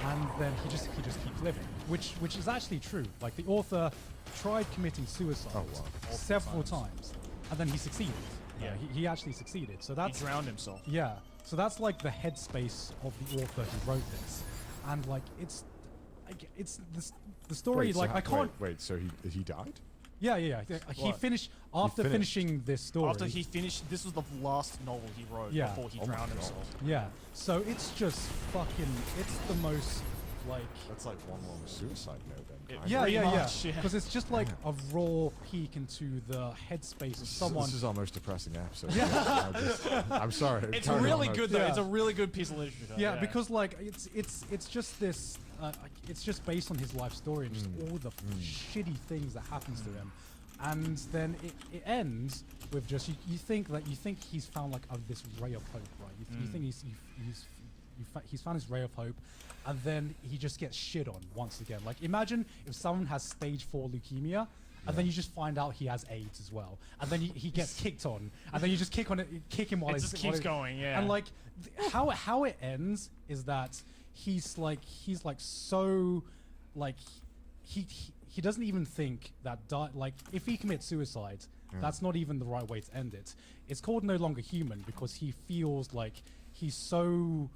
and then he just keeps living, which is actually true. Like the author tried committing suicide several times, and then he succeeded. Yeah, he actually succeeded. So he drowned himself. Yeah, so that's like the headspace of the author who wrote this, and like it's the story. Wait, like I can't. Wait, so he died? Yeah. He finished after finishing this story. After he finished, this was the last novel he wrote before he drowned himself. Yeah, so it's just fucking. It's the most like. That's like one long suicide note then. Yeah. much, yeah. Because it's just like a raw peek into the headspace of someone. This is our most depressing episode. Yeah. I'm sorry. It's really good though. It's a really good piece of literature. Yeah, because like it's just this. It's just based on his life story and just all the shitty things that happens to him, and then it ends with just you think he's found like this ray of hope, right? You think he's found his ray of hope, and then he just gets shit on once again. Like imagine if someone has stage 4 leukemia. And then you just find out he has AIDS as well, and then he gets kicked on, and then you just kick him while it just keeps going, yeah. And like how it ends is that he's like so like he doesn't even think that like if he commits suicide, that's not even the right way to end it. It's called No Longer Human because he feels like he's so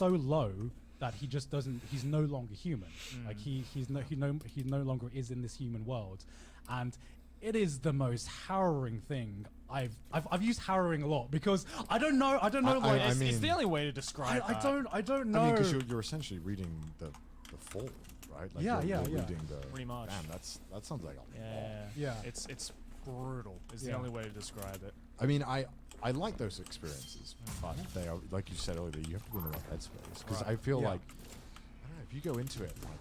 low that he just doesn't. He's no longer human. Like he no longer is in this human world, and it is the most harrowing thing I've used harrowing a lot because I don't know like I It's mean- the only way to describe I that. don't know. I mean, because you're essentially reading the fall, right? Like Yeah, you're yeah. reading the. Pretty much. Damn, that sounds like a lot. Yeah. Yeah. It's brutal. Is the Yeah. only way to describe it. I mean, I like those experiences, but they are, like you said earlier, you have to be in the right headspace. Because Right. I feel Yeah. like, I don't know, if you go into it like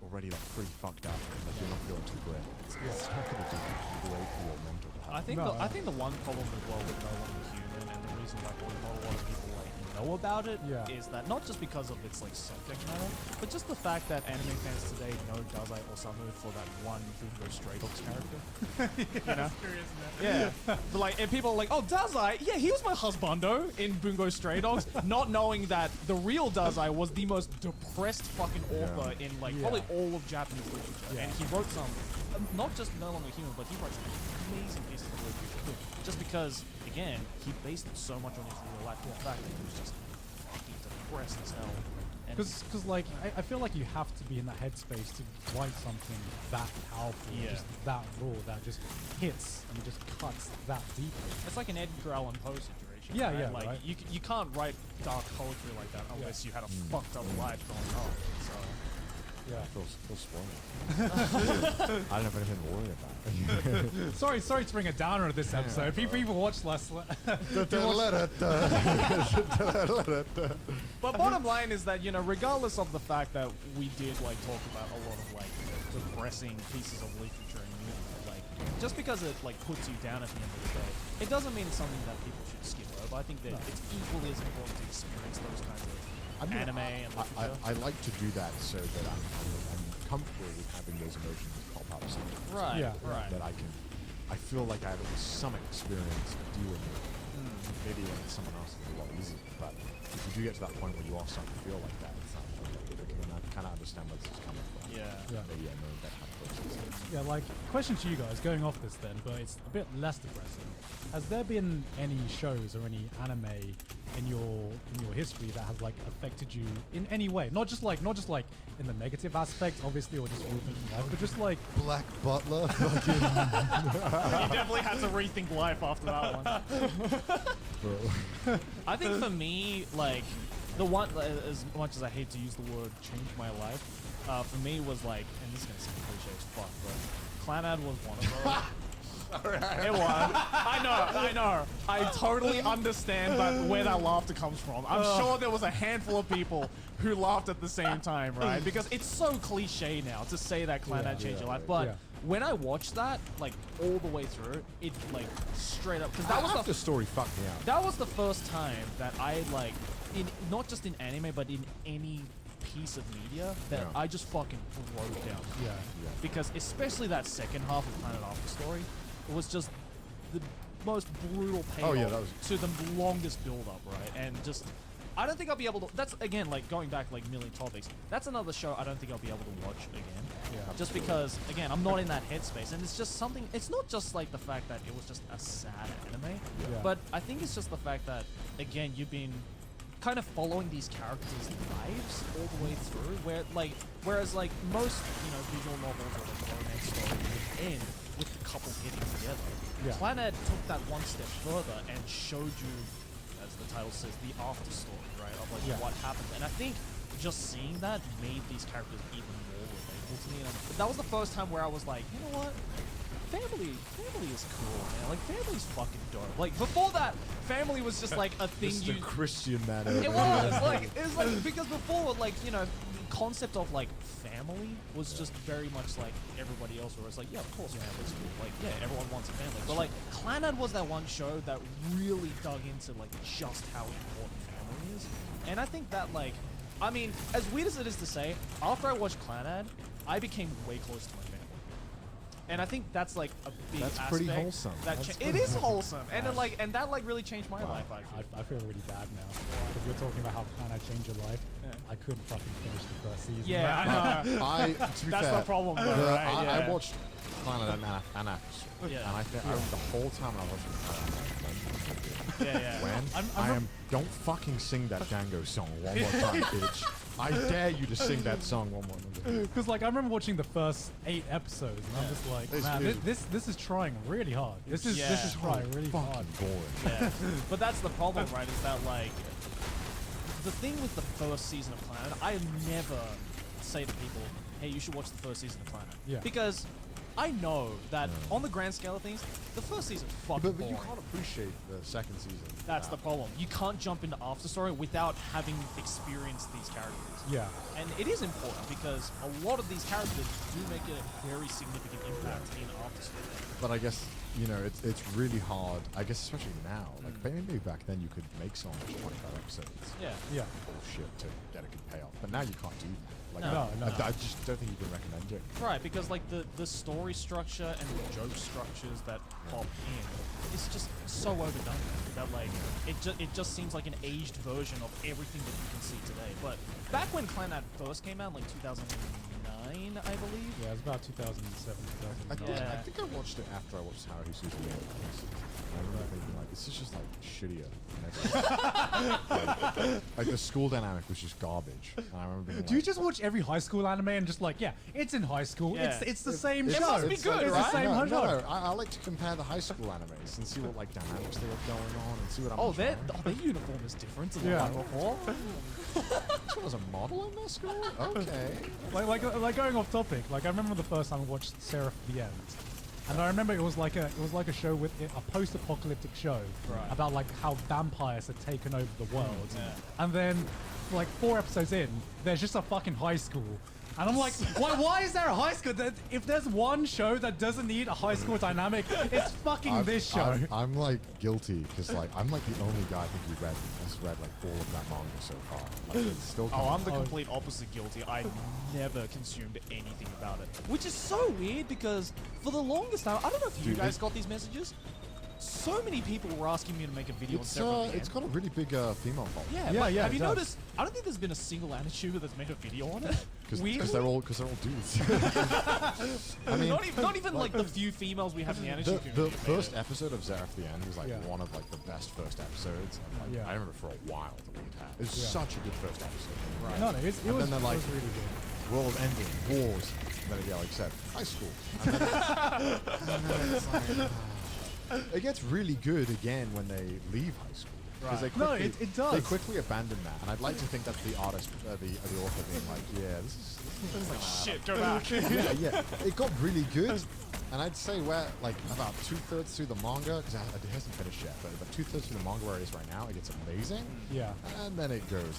already like pretty fucked up, like you're not feeling too great, it's not going to do great for your mental health. I think No, I think the one problem as well with No Longer Human, and the reason like not a lot of people like know about it is Yeah. that not just because of its like subject matter, but just the fact that anime fans today know Dazai Osamu for that one Bungo Stray Dogs character. You know? Yeah. But like, and people are like, oh, Dazai, yeah, he was my husbando in Bungo Stray Dogs, not knowing that the real Dazai was the most depressed fucking author in like Yeah. probably all of Japanese literature, Yeah. and he wrote some. Not just No Longer Human, but he wrote some amazing pieces of literature too. Just because, again, he based it so much on his real life. The fact that he was just fucking depressed as hell. And Because like I feel like you have to be in that headspace to write something that powerful, Yeah. just that raw, that just hits and just cuts that deeply. it's like an Edgar Allan Poe situation. Yeah, right? yeah, Like right. you can't write dark poetry like that unless you had a fucked up life growing up. So Yeah. Feel spoiled. I don't have anything to worry about. Sorry to bring a downer of this episode. People watched less. But bottom line is that, you know, regardless of the fact that we did like talk about a lot of like depressing pieces of literature and music, like just because it like puts you down at the end of the day, it doesn't mean it's something that people should skip over. I think that it's equally as important to experience those kinds of anime and literature. I like to do that so that I'm comfortable with having those emotions pop up sometimes. Right, Yeah. right. That I feel like I have at least some experience dealing with it. Maybe when it's someone else, it's a lot easier. But if you do get to that point where you are starting to feel like that, it's not okay, and I kind of understand where this is coming from. Yeah. Yeah. Maybe I know that how process. Yeah, like, question to you guys, going off this then, but it's a bit less depressing. Has there been any shows or any anime in your history that has like affected you in any way? Not just like in the negative aspect, obviously, or just rethinking life, but just like Black Butler. You definitely had to rethink life after that one. I think for me, like, the one, as much as I hate to use the word change my life, for me was like, and this is going to sound cliche as fuck, but Clanad was one of those. It was. I know. I totally understand where that laughter comes from. I'm sure there was a handful of people who laughed at the same time, right? Because it's so cliche now to say that Clanad changed your life. But when I watched that, like, all the way through, it, like, straight up, because that was the story fucked me out. that was the first time that I, like, in not just in anime, but in any piece of media that Yeah. I just fucking broke down. yeah. Because especially that second half of Planet After Story was just the most brutal payoff that was- to the longest build-up, right? And just, I don't think I'll be able to. That's again like going back like million topics. That's another show I don't think I'll be able to watch again. Yeah. Just because again I'm not in that headspace, and it's just something. It's not just like the fact that it was just a sad anime, Yeah. but I think it's just the fact that again you've been kind of following these characters' lives all the way through, whereas like most visual novels or like romance stories would end with the couple getting together. Yeah. Planet took that one step further and showed you, as the title says, the after story, right, of like Yeah. what happened. And I think just seeing that made these characters even more relatable to me. And that was the first time where I was like, you know what? Family is cool, man. Like, family's fucking dope. Like, before that, family was just like a thing Mr. you... Christian man over It here. was like because before, like, the concept of like family was just very much like everybody else, where it's like, yeah, of course, family's cool. Like, yeah, everyone wants a family. But like, Clanad was that one show that really dug into like just how important family is, and I think that like, I mean, as weird as it is to say, after I watched Clanad, I became way close to my family. And I think that's like a big That's aspect. pretty wholesome. It is wholesome, and then that really changed my life actually. I feel really bad now because you're talking about how can I change your life. Yeah. I couldn't fucking finish the first season. Yeah, I know. To be That's fair, the problem, though, right? I Yeah. watched Planet and After, Yeah. and I think the whole time I was watching Yeah. when I'm I am, don't fucking sing that Django song one more time, bitch. I dare you to sing that song one more time. Because like I remember watching the first 8 episodes, and I'm just like, It's man, beautiful. this is trying really hard. This is Yeah. trying really Fucking hard. boring. Yeah. But that's the problem, right? Is that like the thing with the first season of Planet, I never say to people, "Hey, you should watch the first season of Planet." Yeah. Because I know that on the grand scale of things, the first season's fucking But boring. you can't appreciate the second season. That's the without- problem. You can't jump into After Story without having experienced these characters. Yeah. And it is important because a lot of these characters do make a very significant impact in After Story. But I guess, you know, it's really hard. I guess especially now. Like maybe back then you could make songs 25 episodes. Yeah. Yeah. Bullshit to get a good payoff. But now you can't do that. Like, No. No. I just don't think you can recommend it. Right, because like the story structure and the joke structures that pop in, it's just so overdone that like it just seems like an aged version of everything that you can see today. But back when Planet first came out, like 2009, I believe. Yeah, it was about 2007, I 2009. think, Yeah. I think I watched it after I watched Harry Season 1. I remember thinking like, this is just like shittier. like the school dynamic was just garbage. And I remember being Do you like, just watch every high school anime and just like, yeah, it's in high school. Yeah. It's the same It show. must be good, it's right? the same no, show. no, I like to compare the high school animes and see what like dynamics they were going on and see what I'm Oh, their enjoying. their uniform is different to the Yeah. one before. This was a model in their school? Okay. Like going off topic. Like I remember the first time I watched Seraph the End, and I remember it was like a show with a post-apocalyptic show Right. about like how vampires had taken over the world, Yeah. and then like 4 episodes in, there's just a fucking high school. And I'm like, why is there a high school? If there's one show that doesn't need a high school dynamic, it's fucking this show. I'm like guilty because like I'm like the only guy I think who has read like all of that manga so far. Like, it's still Oh, I'm the Oh. complete opposite guilty. I never consumed anything about it. Which is so weird because for the longest time, I don't know if you Dude, guys got these messages. So many people were asking me to make a video on Seraph the it's End. got a really big female following. Yeah, Yeah, but yeah, have it you does. noticed? I don't think there's been a single anituber that's made a video on it. Because they're all dudes. I mean, not even like the few females we have in the anituber the community. first episode of Zareth the End was like Yeah. one of like the best first episodes. And, like, Yeah. I remember for a while that we'd had. It was Yeah. such a good first episode. Right. No, it was, And then they're like, it was really good. world ending, wars. And then, yeah, like I said, high school. And then it's like, it gets really good again when they leave high school. 'Cause Right. they No, quickly- it does. They quickly abandon that, and I'd like to think that the artist, the author, being like, yeah, this is like Shit, go back. yeah. It got really good, and I'd say we're like about 2/3 through the manga because it hasn't finished yet, but about 2/3 through the manga where it is right now, it gets amazing, Yeah. and then it goes.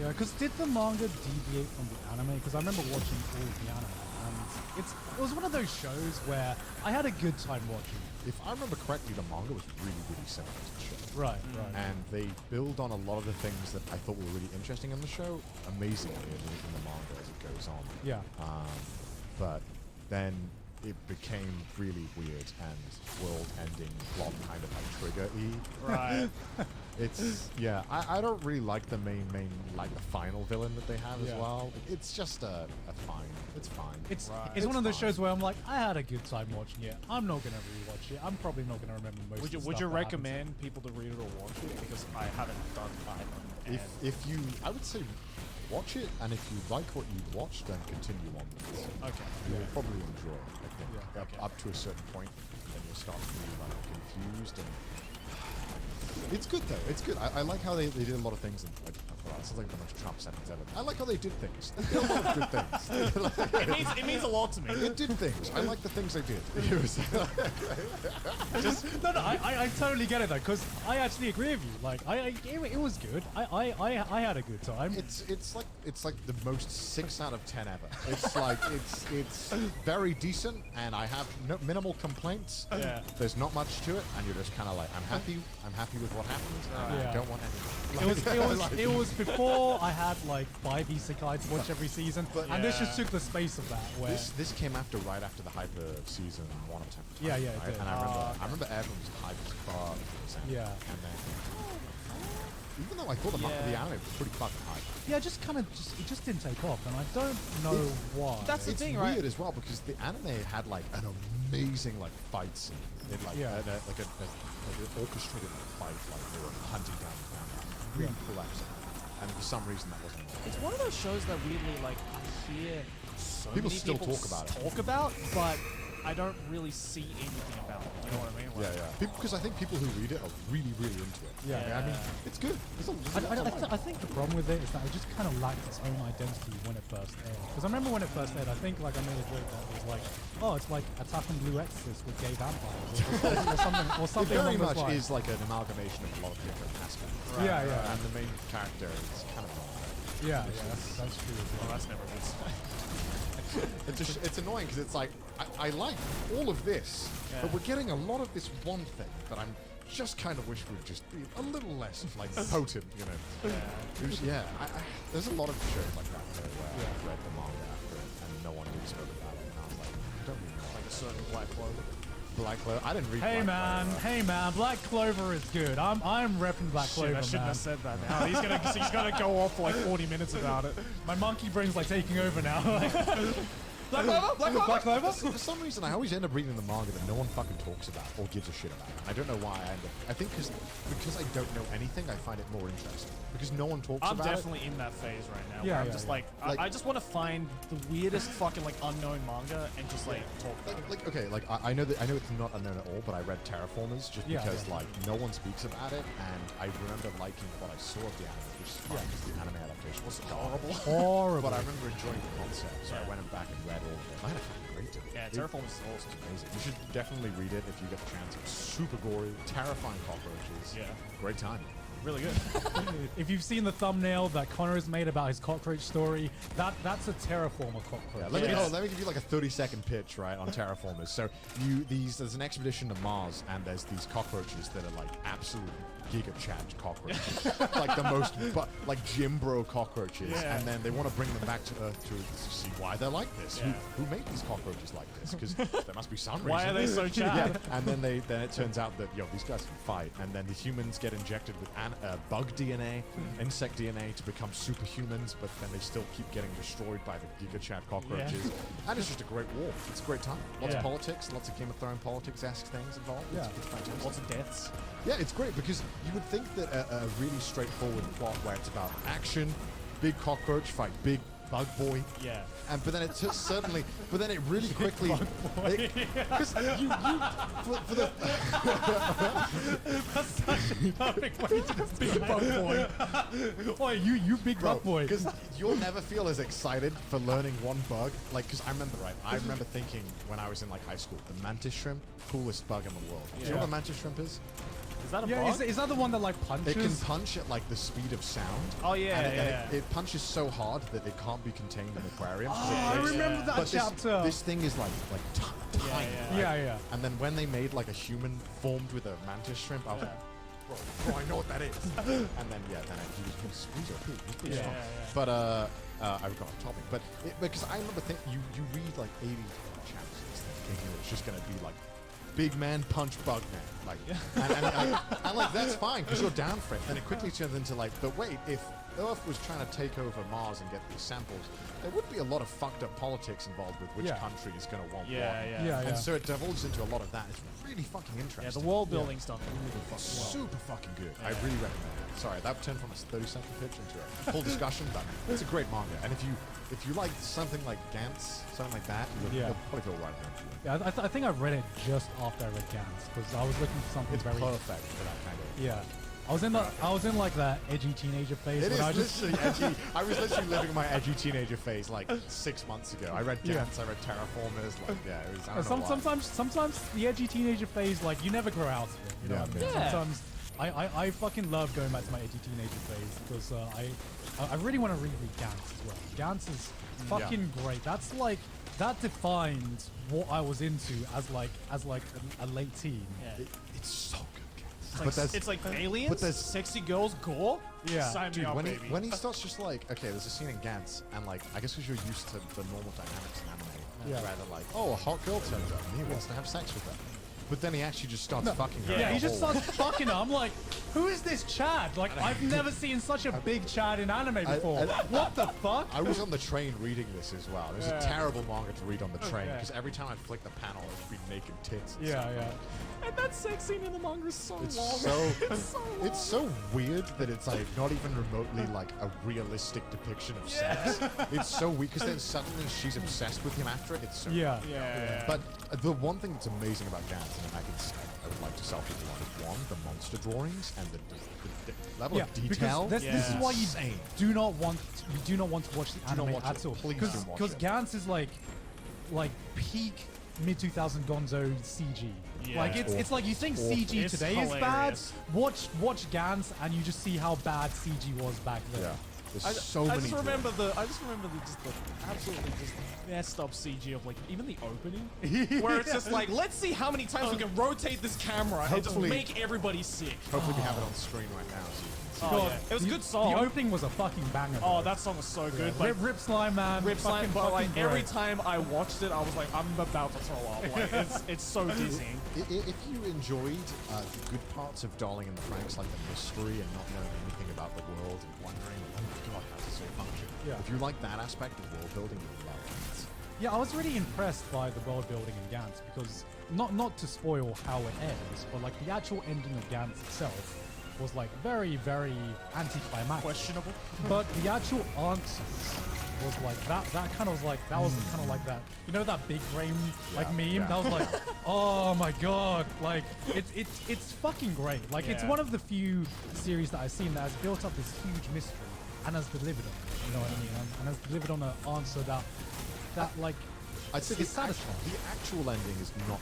Yeah, because did the manga deviate from the anime? Because I remember watching all of the anime, and it was one of those shows where I had a good time watching it. If I remember correctly, the manga was really, really similar to the show. Right, right. And they build on a lot of the things that I thought were really interesting in the show amazingly in the manga as it goes on. Yeah. But then it became really weird and world-ending plot kind of like trigger-y. Right. It's I don't really like the main like the final villain that they have Yeah. as well. It's just a fine. It's fine. It's Right. it's one of those fine. shows where I'm like, I had a good time watching it. I'm not gonna rewatch it. I'm probably not gonna remember most. Would you of the would stuff you that happens. recommend people to read it or watch it? Because I haven't done either. If you, I would say, watch it, and if you like what you watched, then continue on with it. Okay. You'll probably enjoy it. I think Yeah. Okay. up to a certain point, then you'll start to be like confused and. It's good though. It's good. I like how they did a lot of things. And it sounds like the most Trump sentence ever. I like how they did things. They did a lot of good things. It means a lot to me. It did things. I like the things they did. It was No, I totally get it though, because I actually agree with you. Like, it was good. I had a good time. it's like the most 6 out of 10 ever. It's like it's very decent, and I have minimal complaints. Yeah. There's not much to it, and you're just kind of like, I'm happy with what happened. And I Yeah. don't want any. It was before I had like 5 isekai to watch every season, and this just Yeah. took the space of that. Where This came right after the Hyper season 1 of Attack on Yeah, Titan, yeah, it right? did. And I remember everyone was hyped as fuck. Yeah. And then, even though I thought the Yeah. anime was pretty fucking hype. yeah, it just didn't take off, and I don't know why. That's the It's thing, weird right? as well because the anime had like an amazing like fight scene. It like Yeah. like an orchestrated fight, like they were hunting down the vampire. Really cool episode. and for some reason that wasn't. It's one of those shows that weirdly, like, I hear so People many still people talk about it. talk about, but I don't really see anything about it. You know what I mean? Like, Because I think people who read it are really, really into it. Yeah. I mean, it's good. I think the problem with it is that it just kind of lacked its own identity when it first aired. Because I remember when it first aired, I think like I made a joke that was like, oh, it's like Attack on Blue Exorcist with gay vampires or something It very along much those lines. is like an amalgamation of a lot of different aspects. Yeah, yeah. And the main character is kind of wrong. Yeah, that's true as well, well. that's never a good sign. It's annoying because it's like I like all of this, but we're getting a lot of this one thing that I'm just kind of wish would just be a little less like potent, you know. There's a lot of shows like that where I've read the manga after it and no one really spoke about it, and I was like, I don't really know. Like a certain Black Clover. Black Clover. I didn't read. Hey Black Clover. man, Black Clover is good. I'm repping Black Clover, I shouldn't man. have said that now. He's gonna go off for like 40 minutes about it. My monkey brain's like taking over now. Like, Black Clover? For some reason, I always end up reading the manga that no one fucking talks about or gives a shit about. I don't know why I end up. I think because I don't know anything, I find it more interesting. Because no one talks I'm about it. definitely in that phase right now. Yeah, where I'm yeah, just yeah. like, I just want to find the weirdest fucking like unknown manga and just like talk about it. I know it's not unknown at all, but I read Terraformers just Yeah, because yeah. like no one speaks about it, and I remember liking what I saw of the anime, which is fine because the anime adaptation was horrible. horrible. But I remember enjoying the concept, so I went back and read all of it. I had a fucking great time. Yeah, Terraformers is awesome. Amazing. You should definitely read it if you get the chance. It's super gory, terrifying cockroaches. Yeah. Great time. Really good. If you've seen the thumbnail that Connor has made about his cockroach story, that's a terraformer cockroach. Yeah, let me give you like a 30-second pitch, right, on Terraformers. So there's an expedition to Mars, and there's these cockroaches that are like absolute Giga Chat cockroaches, like the most, like gym bro cockroaches, Yeah. and then they want to bring them back to Earth to see why they're like this. Yeah. Who made these cockroaches like this? Because there must be some reason. Why are they so Yeah, chat? and then it turns out that these guys can fight, and then the humans get injected with bug DNA, insect DNA to become superhumans, but then they still keep getting destroyed by the Giga Chat cockroaches, and it's just a great war. It's a great time. Lots Yeah. of politics, lots of Game of Thrones politics-esque things involved. Yeah. It's fantastic. Lots of deaths. Yeah, it's great because you would think that a really straightforward plot where it's about action, big cockroach fight big bug boy, Yeah. but then it really quickly, because for the That's such a perfect way to just big bug boy. Oh, you big bug boy. because you'll never feel as excited for learning one bug, like because I remember thinking when I was in like high school, the mantis shrimp, coolest bug in the world. Do you know Yeah. what a mantis shrimp is? Is that a Yeah, bug? is that the one that like punches? It can punch at like the speed of sound. Oh, yeah, and yeah. it punches so hard that it can't be contained in the aquarium. 'cause it Oh, I breaks. remember that But chapter. This thing is like tiny. yeah. Yeah. And then when they made like a human formed with a mantis shrimp, I was like, bro, I know what that is. And then he was pretty Yeah, strong. yeah. But I've got off topic. But because I remember you read like 80 chapters of this thing, thinking it was just gonna be like big man punch bug man, like, and like that's fine because you're down for it. Then it quickly turns into like, but wait, if Earth was trying to take over Mars and get these samples, there would be a lot of fucked up politics involved with which Yeah. country is going to want Yeah, what. yeah. And so it divulges into a lot of that. It's really fucking interesting. Yeah, the world building stuff really fucking well. Super fucking good. I really recommend it. Sorry, that turned from a 30-second pitch into a full discussion, but it's a great manga. And if you like something like Gantz, something like that, you'll probably feel right around you. Yeah, I think I read it just after I read Gantz because I was looking for something It's very perfect for that kind of. Yeah. I was in like that edgy teenager phase. It when is I just literally edgy. I was literally living my edgy teenager phase like 6 months ago. I read Yeah. Gantz, I read Terraformers, like it was. I don't know why. sometimes the edgy teenager phase, like you never grow out of it. You know Yeah, what I mean? yeah. Sometimes I fucking love going back to my edgy teenager phase because I really want to reread Gantz as well. Gantz is fucking great. That's like that defined what I was into as like a late teen. Yeah. It's so good, Gantz. It's like, it's like aliens, but there's- sexy girls, gore. Yeah. Sign me Dude, up, when baby. he starts just like, okay, there's a scene in Gantz, and like, I guess because you're used to the normal dynamics in anime, Yeah. rather like, oh, a hot girl turns up and he wants to have sex with her. But then he actually just starts fucking her. Yeah, in he the just hallway. starts fucking her. I'm like, who is this Chad? Like, I've never seen such a big Chad in anime before. What the fuck? I was on the train reading this as well. It was a terrible manga to read on the train yeah. because every time I flick the panel, it would be naked tits. And Yeah, stuff. yeah. And that sex scene in the manga is so It's long. so so it's so weird that it's like not even remotely like a realistic depiction of sex. It's so weird because then suddenly she's obsessed with him after it. It's so Yeah. Yeah. But the one thing that's amazing about Gantz, and I would like to selfishly is one, the monster drawings and the level Yeah, of detail. because this is why you insane. do not want to watch the Do not anime watch at it. all. Please don't watch Because it. Gantz is like peak mid 2000 Gonzo CG. Yeah. Like it's like you think Awful. CG It's today is bad. hilarious. Watch Gantz and you just see how bad CG was back then. Yeah. There's I, so I many. just remember drawings. just the absolutely just messed up CG of like even the opening, where it's just like, let's see how many times we can rotate this camera and just Hopefully- make everybody sick. Hopefully we have it on screen right now. So you can see. Oh, God, yeah. It was a the- good song. The opening was a fucking banger. Oh, bro. that song was so good. Yeah. Like, Rip Slime, man. Rip Slime, Fucking- but like fucking every great. time I watched it, I was like, I'm about to throw up. Like it's so dizzying. If you enjoyed the good parts of Darling in the Franxx, like the mystery and not knowing anything about the world and wondering, oh my god, how does this all function? Yeah. If you like that aspect of world building, you love it. Yeah, I was really impressed by the world building in Gantz because not to spoil how it ends, but like the actual ending of Gantz itself was like very, very anticlimactic. Questionable. But the actual answers was like that kind of like that was kind of like that, you know, that big brain like Yeah, meme. yeah. That was like, oh my god, like it's fucking great. Like it's Yeah. one of the few series that I've seen that has built up this huge mystery and has delivered on it. You know what I mean? And has delivered on an answer that like I'd say it's satisfying. the actual ending is not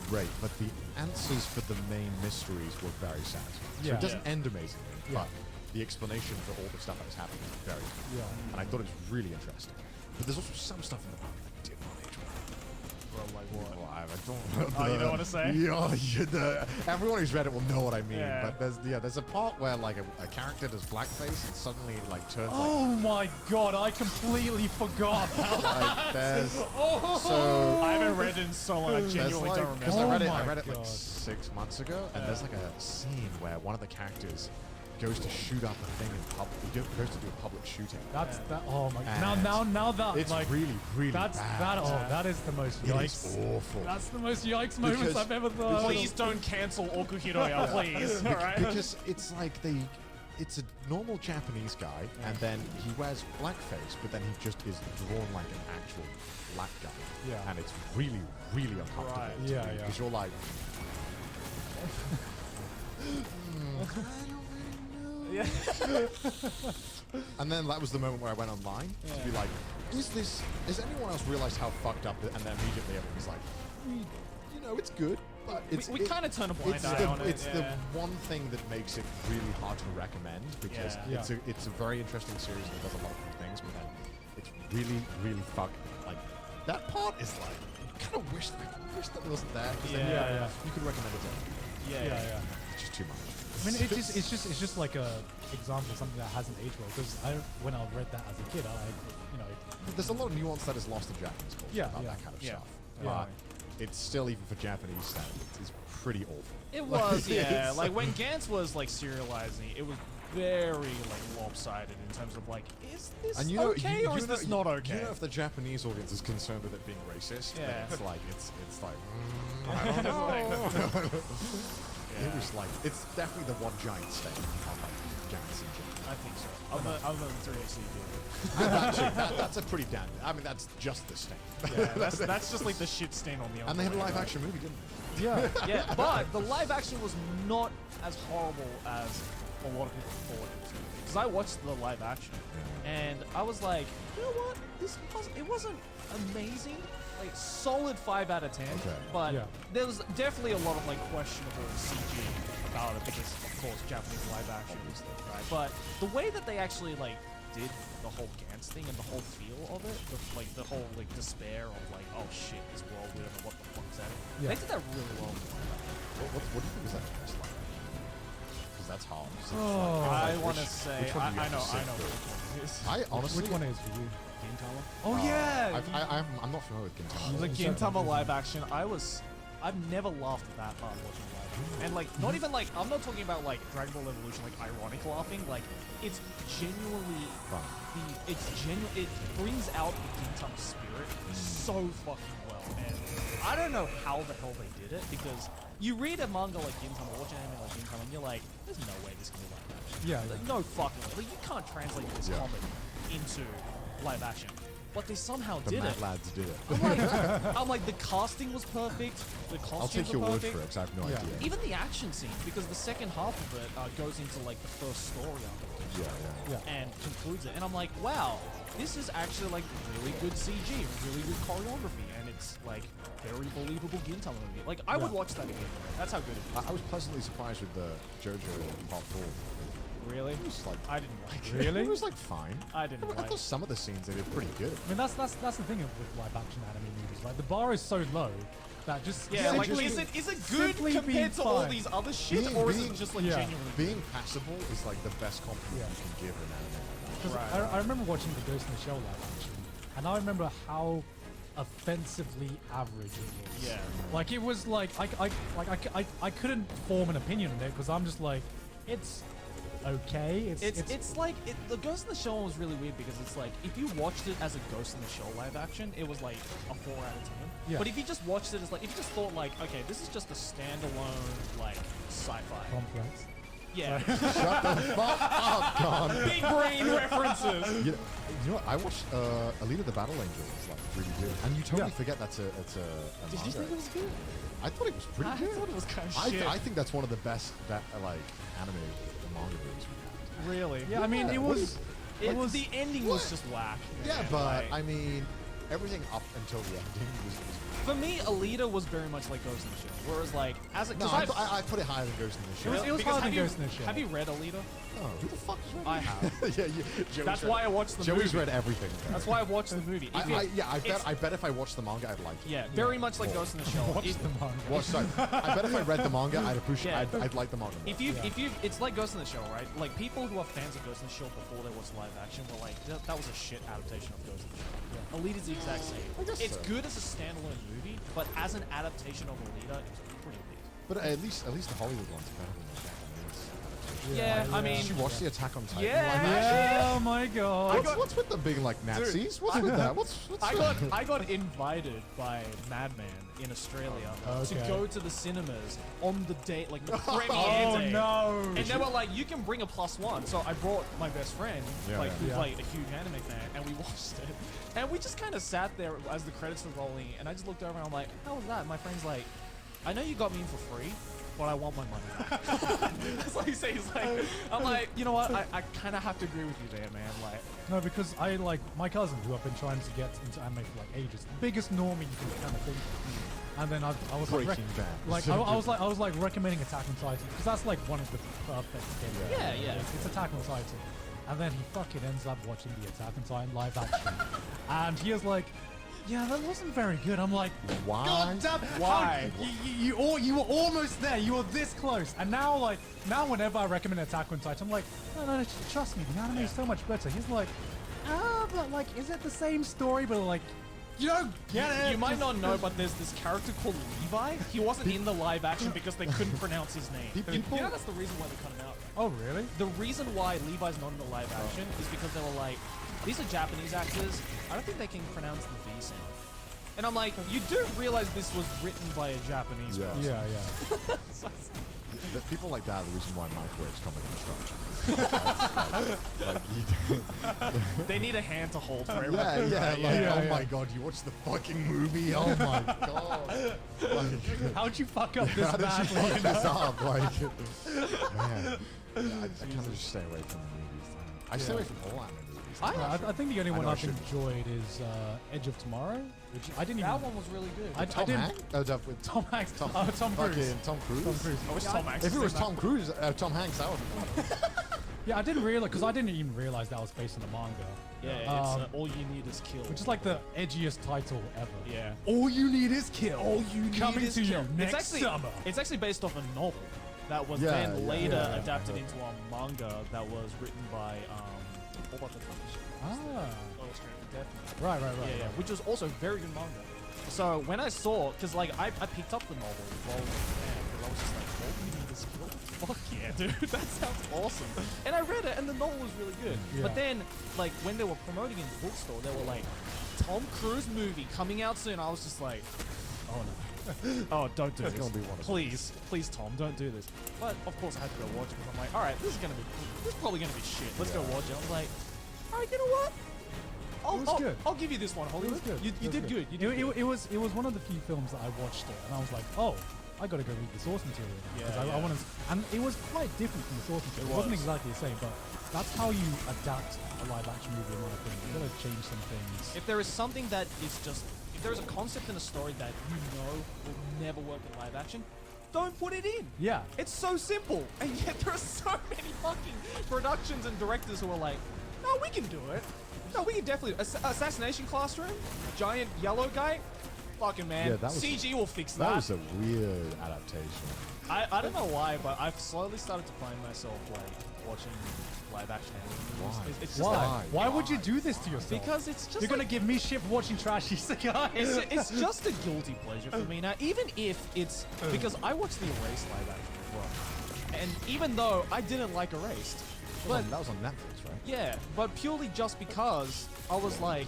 great, but the answers for the main mysteries were very satisfying. So Yeah. it doesn't Yeah. end amazingly, Yeah. but the explanation for all the stuff that was happening is very good. Yeah. And I thought it was really interesting. But there's also some stuff in the book that did not age well. Bro, like what? Well, I don't. Oh, you don't wanna say? Yeah, everyone who's read it will know what I mean. Yeah. But there's a part where like a character does blackface and suddenly like turns Oh my god, I completely forgot. like there's Oh. so. I haven't read it in so long. I There's genuinely like, don't because remember. Oh I my read it like God. 6 months ago, and there's like a scene where one of the characters goes to shoot up a thing in public. He goes to do a public shooting. That's that. Oh my. And Now that It's like really, really that's bad. that. Oh, that is the most It yikes. is awful. That's the most yikes moments Because- I've ever thought. Please don't cancel Okuhiroya, please. All right. Because it's like it's a normal Japanese guy, and then he wears blackface, but then he just is drawn like an actual black guy. Yeah. And it's really, really uncomfortable. Right. to Yeah, read, yeah. Because you're like, Yeah. and then that was the moment where I went online to be like, has anyone else realized how fucked up? And then immediately everyone was like, you know, it's good, but it's we kind of turn a blind it's eye on it. it's the yeah. one thing that makes it really hard to recommend because Yeah. it's a very interesting series that does a lot of good things, but then it's really, really fucked. Like that part is like, I kind of wish that it wasn't there. 'Cause then Yeah. you could recommend it to everyone. Yeah. Yeah, yeah. It's just too much. I mean, it's just like a example of something that hasn't aged well. Because when I read that as a kid, There's a lot of nuance that is lost in Japanese culture Yeah, about yeah. that kind of Yeah. stuff. Yeah. But it's still, even for Japanese standards, it's pretty awful. It was, yeah. It's- Like when Gantz was like serializing, it was very like lopsided in terms of like, is this And you know, okay or is this not okay? You know, if the Japanese audience is concerned with it being racist, then Yeah. it's like I don't know. It was like it's definitely the one giant stain on like Gantz in general. I think so. Other than 3CD. That's a pretty damn. I mean, that's just the stain. Yeah, that's just like the shit stain on the. And they had a underlay, live right? action movie, didn't they? yeah. Yeah, but the live action was not as horrible as a lot of people thought it was going to be. Because I watched the live action, and I was like, you know what? It wasn't amazing. Like solid 5 out of 10. Okay. But Yeah. there was definitely a lot of like questionable CG about it because of course Japanese live action and stuff, right? But the way that they actually like did the whole Gantz thing and the whole feel of it, the whole like despair of like, oh shit, this world, we don't know what the fuck's that. Yeah. They did that really well. What do you think is that test like? Because that's hard. So Oh. I like, want to which- say, which one do you I have to know sit which through? one it is. I honestly, Which one is for you? Gintama? Oh yeah. I'm not familiar with Gintama. The you said Gintama that, live action, I was I've never laughed that hard watching live action. And like, not even like, I'm not talking about like Dragon Ball Evolution, like ironic laughing. Like, it's genuinely Fun. it brings out the Gintama spirit so fucking well. And I don't know how the hell they did it, because you read a manga like Gintama, watch an anime like Gintama, and you're like, there's no way this can be live action. Yeah, Like, yeah. no fucking way. Like, you can't translate this Yeah. comedy into live action. But they somehow The did Mad it. Lads did it. I'm like, the casting was perfect. The costumes I'll take were your word perfect. for it, because I have no Yeah. idea. Even the action scenes, because the second half of it goes into like the first story arc Yeah, yeah. Yeah. and concludes it. And I'm like, wow, this is actually like really good CG, really good choreography, and it's like very believable Gintama movie. Like, I would Yeah. watch that again. That's how good it is. I was pleasantly surprised with the JoJo Part 4. Really? It was like, I didn't like it. Really? it was like fine. I didn't I like thought it. some of the scenes they did pretty good. I mean, that's the thing with live action anime movies. Like, the bar is so low that just Yeah, like, simply- is it simply good being compared to all fine. these other shit, Being- or is being- it just like yeah. genuinely good? Being passable is like the best compliment Yeah. you can give an anime like that. 'Cause Right. I remember watching the Ghost in the Shell live action, and I remember how offensively average it was. Yeah. Like, it was like I couldn't form an opinion on it because I'm just like, it's okay. It's like the Ghost in the Shell one was really weird, because it's like, if you watched it as a Ghost in the Shell live action, it was like a 4 out of 10. Yeah. But if you just watched it as like, if you just thought like, okay, this is just a standalone like sci-fi. complex. Yeah. Shut the fuck up, Con. Big brain references. You know what? I watched Alita the Battle Angel. It's like really good, and you totally Yeah. forget that's a Did you manga. think it was good? I thought it was pretty I good. thought it was kind of I, shit. I think that's one of the best like anime manga movies we Really? Yeah, I mean, Yeah, it what was. It, the ending was just whack. have. Yeah, man. but Like, I mean, everything up until the ending was for me, Alita was very much like Ghost in the Shell. Whereas like, as a, no, 'cause I put it higher than Ghost in the Shell. It was because higher than have you- Ghost in the Shell. Have you read Alita? Oh, who the fuck is read I it? have. Yeah, Joey's That's read why it. I watched the Joey's movie. read everything. That's why I watched the movie. If I bet if I watched the manga, I'd like it. Yeah, very much like More. Ghost in the Shell. Watch If- the manga. Well, sorry. I bet if I read the manga, I'd appreciate. Yeah. I'd like the manga more. If you, it's like Ghost in the Shell, right? Like, people who are fans of Ghost in the Shell before they watched live action were like, that was a shit adaptation of Ghost in the Shell. Alita's the exact same. guess It's so. good as a standalone movie, but as an adaptation of Alita, it was pretty weak. But at least the Hollywood one's better than the Japanese. Yeah, I mean, Did you watch the Attack on Titan? Yeah. live action? Yeah, oh my god. What's with them being like Nazis? What's with that? What's I got invited by Madman in Australia to Okay. go to the cinemas on the day, like the premiere Oh day. no. And they were like, you can bring a +1. So I brought my best friend, Yeah, like, yeah. who's Yeah. like a huge anime fan, and we watched it. And we just kind of sat there as the credits were rolling, and I just looked over and I'm like, how was that? And my friend's like, I know you got me in for free, but I want my money back. That's what he says. He's like, I'm like, you know what? I kind of have to agree with you there, man. Like, No, because I like my cousin who I've been trying to get into anime for like ages. Biggest normie you can kind of think of. And then I was like, Breaking Bad. I was like recommending Attack on Titan because that's like one of the perfect games. Yeah. It's Attack on Titan. And then he fucking ends up watching the Attack on Titan live action. And he was like, yeah, that wasn't very good. I'm like, Why? God damn, Why? You were almost there. You were this close. And now, whenever I recommend Attack on Titan, I'm like, no, trust me, the anime is so much better. He's like, but like, is it the same story? But like, you don't get it. you might not know, but there's this character called Levi. He wasn't in the live action because they couldn't pronounce his name. People- You know that's the reason why they cut him out. Oh, really? The reason why Levi's not in the live action is because they were like, these are Japanese actors. I don't think they can pronounce the V sound. And I'm like, you do realize this was written by a Japanese Yeah. person. Yeah. The people like that are the reason why microwaves come in construction. like you They need a hand to hold for don't- everything. yeah, yeah, oh yeah. my god, you watched the fucking movie? Oh my god. Like, How'd you fuck up this how did she badly? fuck this up? Like, man, yeah, I kind of just stay away from the movies. I stay away from all anime movies. I think the only I one know I I've shouldn't. enjoyed is Edge of Tomorrow, which I didn't That even. one was really good. I Tom didn't. Hanks? With Tom Hanks. Tom, Tom Cruise. fucking Tom Cruise? Tom Cruise. I wish Tom Hanks If it was in that. Tom Cruise, Tom Hanks, that would be fun. Yeah, I didn't realize because I didn't even realize that was based on a manga. Yeah, Um, it's All You Need Is Kill. Which is like the edgiest title ever. Yeah. All you need is kill. All You Need Coming Is to Kill. you next summer. It's actually based off a novel that was Yeah, then yeah, later yeah, I adapted heard. into a manga that was written by what about the French? Ah. Definitely. Right. Yeah, which was also very good manga. So when I saw, because like I picked up the novel while I was in Japan, because I was just like, oh, you need this skill? Fuck yeah, dude, that sounds awesome. And I read it, and the novel was really good. Yeah. But then, like when they were promoting in the bookstore, they were like, Tom Cruise movie coming out soon. I was just like, oh no. Oh, don't do It's this. gonna be one of Please, please, Tom, don't do this. But of course, I had to go watch it because I'm like, all right, this is probably gonna be shit. Let's go watch it. I was like, all right, you know what? was good. I'll give you this one, Hollywood. It was good. You did good. You did good. It was one of the few films that I watched it, and I was like, oh, I got to go read the source material now, Yeah, 'cause I yeah. wanted, and it was quite different from the source material. It wasn't was. exactly the same, but that's how you adapt a live action movie, in my opinion. You got to change some things. If there is something that is just, if there is a concept in a story that you know will never work in live action, don't put it in. Yeah. It's so simple, and yet there are so many fucking productions and directors who are like, no, we can do it. No, we can definitely. Assassination Classroom, giant yellow guy, fucking man. Yeah, that was- CG will fix That that. was a weird adaptation. I don't know why, but I've slowly started to find myself like watching live action anime movies. Why? It's just like, Why would you do this to yourself? because it's just you're gonna like, give me shit for watching trashy guys. it's just a guilty pleasure for me now. Even if it's because I watched the Erased live action as well, and even though I didn't like Erased, but That was on Netflix, right? yeah, but purely just because I was like,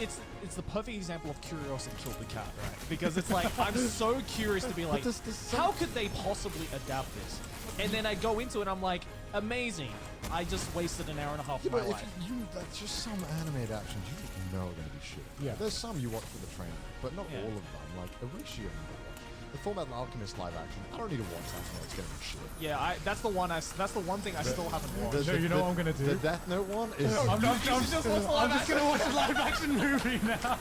it's the perfect example of curiosity killed the cat, right? Because it's like I'm so curious to be like, how could they possibly adapt this? And then I go into it, and I'm like, amazing. I just wasted an hour and a half of Yeah, my but life. if you, that's just some anime adaptations you know are going to be shit. Yeah. There's some you watch for the training, but not Yeah. all of them. Like Avarice, you never watch. The Fullmetal Alchemist live action, I don't need to watch that to know it's going to be shit. Yeah, that's the one thing I still haven't watched. No, you know what I'm gonna do? The Death Note one is. I'm just watch the gonna watch a live action movie now.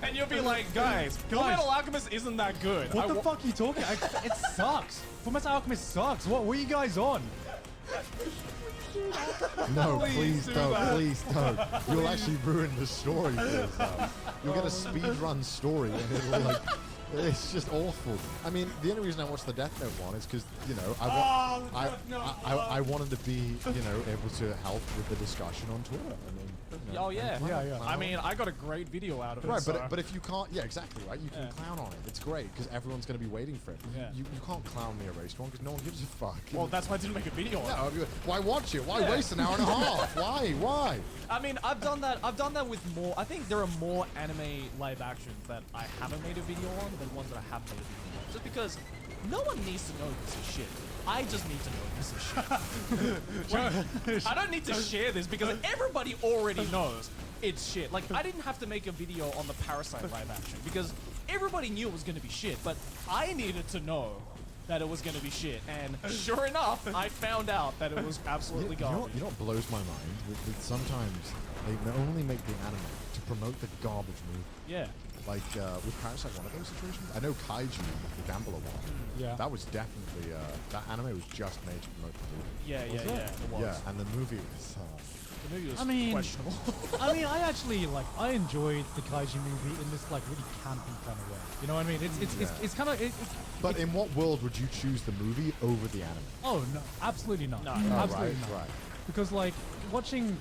And you'll be like, guys, Fullmetal Alchemist isn't that good. What the fuck are you talking? It sucks. Fullmetal Alchemist sucks. What were you guys on? No, Please please do don't. that. Please don't. You'll actually ruin the story for yourself. You'll get a speedrun story, and it'll like. It's just awful. I mean, the only reason I watched the Death Note one is because, you know, I wanted to be, you know, able to help with the discussion on Twitter. I mean, you know, Oh yeah. Yeah. I mean, I got a great video out of it. Right, so. but if you can't, yeah, exactly, right. You can clown on it. It's great because everyone's going to be waiting for it. Yeah. You can't clown the Erased one because no one gives a fuck. Well, that's why I didn't make a video on it. no, I mean, why watch it? Why Yeah. waste an hour and a half? Why? I mean, I've done that with more. I think there are more anime live actions that I haven't made a video on than ones that I have made a video on. Just because no one needs to know this is shit. I just need to know this is shit. I don't need to share this because everybody already knows it's shit. Like, I didn't have to make a video on the Parasite live action because everybody knew it was going to be shit, but I needed to know that it was going to be shit. And sure enough, I found out that it was absolutely garbage. You know what blows my mind? That sometimes they not only make the anime to promote the garbage movie. Yeah. Like with Parasite, one of those situations. I know Kaiju, the Gambler one. Yeah. That was definitely that anime was just made to promote the movie. Yeah, Was it? it was. Yeah, and the movie was. The movie was I mean- questionable. I mean, I actually I enjoyed the Kaiju movie in this like really campy kind of way. You know what I mean? It's kind of But in what world would you choose the movie over the anime? Oh no, absolutely not. No. Absolutely right, not. right. Because like watching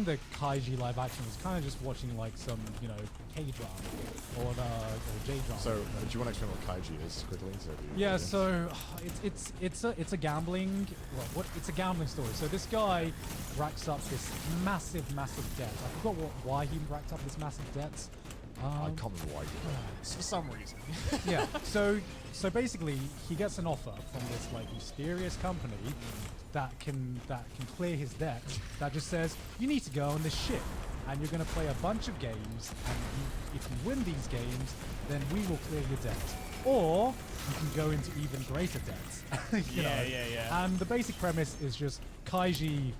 the Kaiji live action was kind of just watching like some K drama or J drama. So, do you want to explain what Kaiji is quickly? So the Yeah, audience- so it's a gambling. Well, it's a gambling story. So this guy racks up this massive debt. I forgot why he racked up this massive debts. I can't remember why. he did that. For some reason. Yeah. So basically, he gets an offer from this like mysterious company that can clear his debt. That just says you need to go on this ship, and you're going to play a bunch of games, and if you win these games, then we will clear your debt. Or you can go into even greater debts. you know? Yeah. And the basic premise is just Kaiji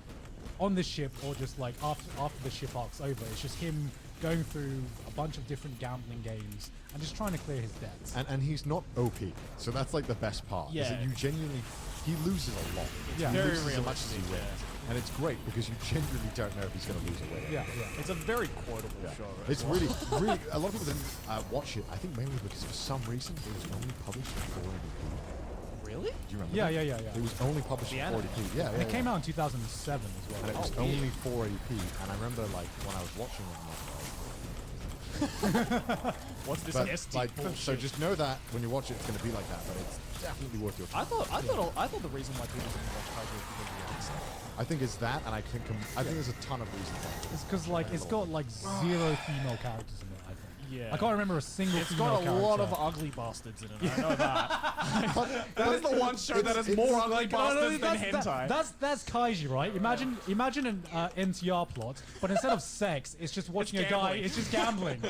on the ship, or just like after the ship arc's over, it's just him going through a bunch of different gambling games and just trying to clear his debts. And he's not OP, so that's like the best part. Is that Yeah. you genuinely, he loses a lot. Yeah. He Very loses as much as he realistic, wins. And it's great because you genuinely don't know if he's going to lose or win. Yeah. It's a very quotable show. as It's well. really, a lot of people didn't watch it, I think mainly because for some reason it was only published in 400p. Really? Do you remember? Yeah, that? yeah, yeah, yeah. It was only published The in anime. 480p. Yeah, And yeah. it came out in 2007 as well. And it was Oh, only 480p. And I remember like when I was watching it, I'm What's this like, SD like bullshit? so just know that when you watch it, it's going to be like that. But it's definitely worth your time. I thought the reason why people didn't watch Kaiju was because of the other stuff. I think it's that, and I think there's a ton of reasons. It's because like it's got like 0 female characters in it. I think. Yeah. I can't remember a single It's female got a character. lot of ugly bastards in it. I know that. That is the one show that has it's more like- ugly bastards than hentai. That's Kaiji, right? Imagine an NTR plot, but instead of sex, it's just watching a guy. gambling. It's just gambling.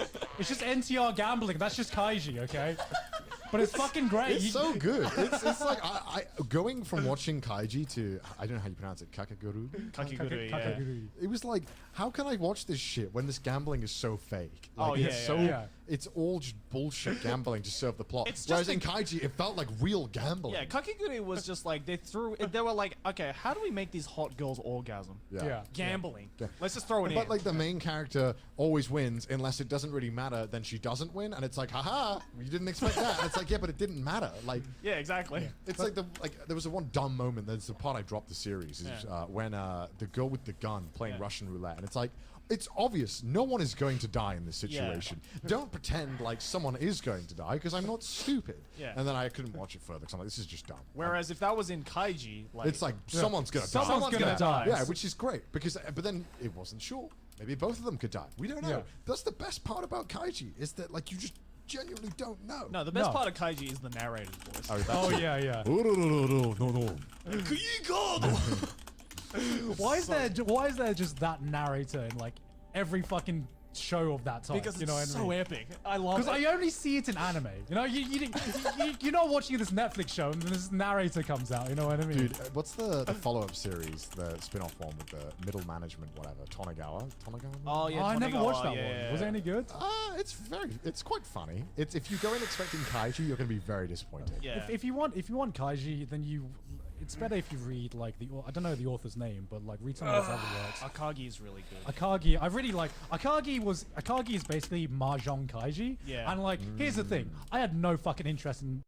It's just NTR gambling. That's just Kaiji, okay? But it's fucking great. It's so good. It's like I going from watching Kaiji to I don't know how you pronounce it, Kakaguru. Kakiguru, yeah. Kakaguru. It was like, how can I watch this shit when this gambling is so fake? Like, Oh, yeah, it's yeah, so yeah. it's all just bullshit gambling to serve the plot. It's just Whereas the- in Kaiji, it felt like real gambling. Yeah, Kakiguri was just like they were like, okay, how do we make these hot girls orgasm? Yeah. Gambling. Yeah. Let's just throw it in. But like the main character always wins unless it doesn't really matter. Then she doesn't win, and it's like, haha, you didn't expect that. And it's like, yeah, but it didn't matter. Like, yeah, exactly. it's like there was a one dumb moment. There's the part I dropped the series is Yeah. when the girl with the gun playing Russian roulette, and it's like. It's obvious no one is going to die in this situation. Don't pretend like someone is going to die because I'm not stupid. Yeah. And then I couldn't watch it further because I'm like, this is just dumb. Whereas if that was in Kaiji, like It's like someone's gonna die. Someone's gonna die. Yeah, which is great because but then it wasn't sure. Maybe both of them could die. We don't know. Yeah. That's the best part about Kaiji is that like you just genuinely don't know. no, the best No. part of Kaiji is the narrator's voice. Oh, that's Oh it. yeah, yeah. Oh, no. Why is there just that narrator in like every fucking show of that time? Because you know it's what I so mean? epic. I love Because it. I only see it in anime. You know, you're not watching this Netflix show and then this narrator comes out. You know what I mean? Dude, what's the follow-up series, the spin-off one with the middle management, whatever, Tonegawa? Oh yeah, Oh, I never Tonegawa, watched that yeah, one. yeah, Was it yeah. any good? It's quite funny. It's if you go in expecting Kaiju, you're gonna be very disappointed. Yeah. If you want Kaiji, then it's better if you read like I don't know the author's name, but like read some of his other works. Akagi is really good. Akagi, I really like Akagi is basically Mahjong Kaiji. Yeah. And like here's the thing, I had no fucking interest in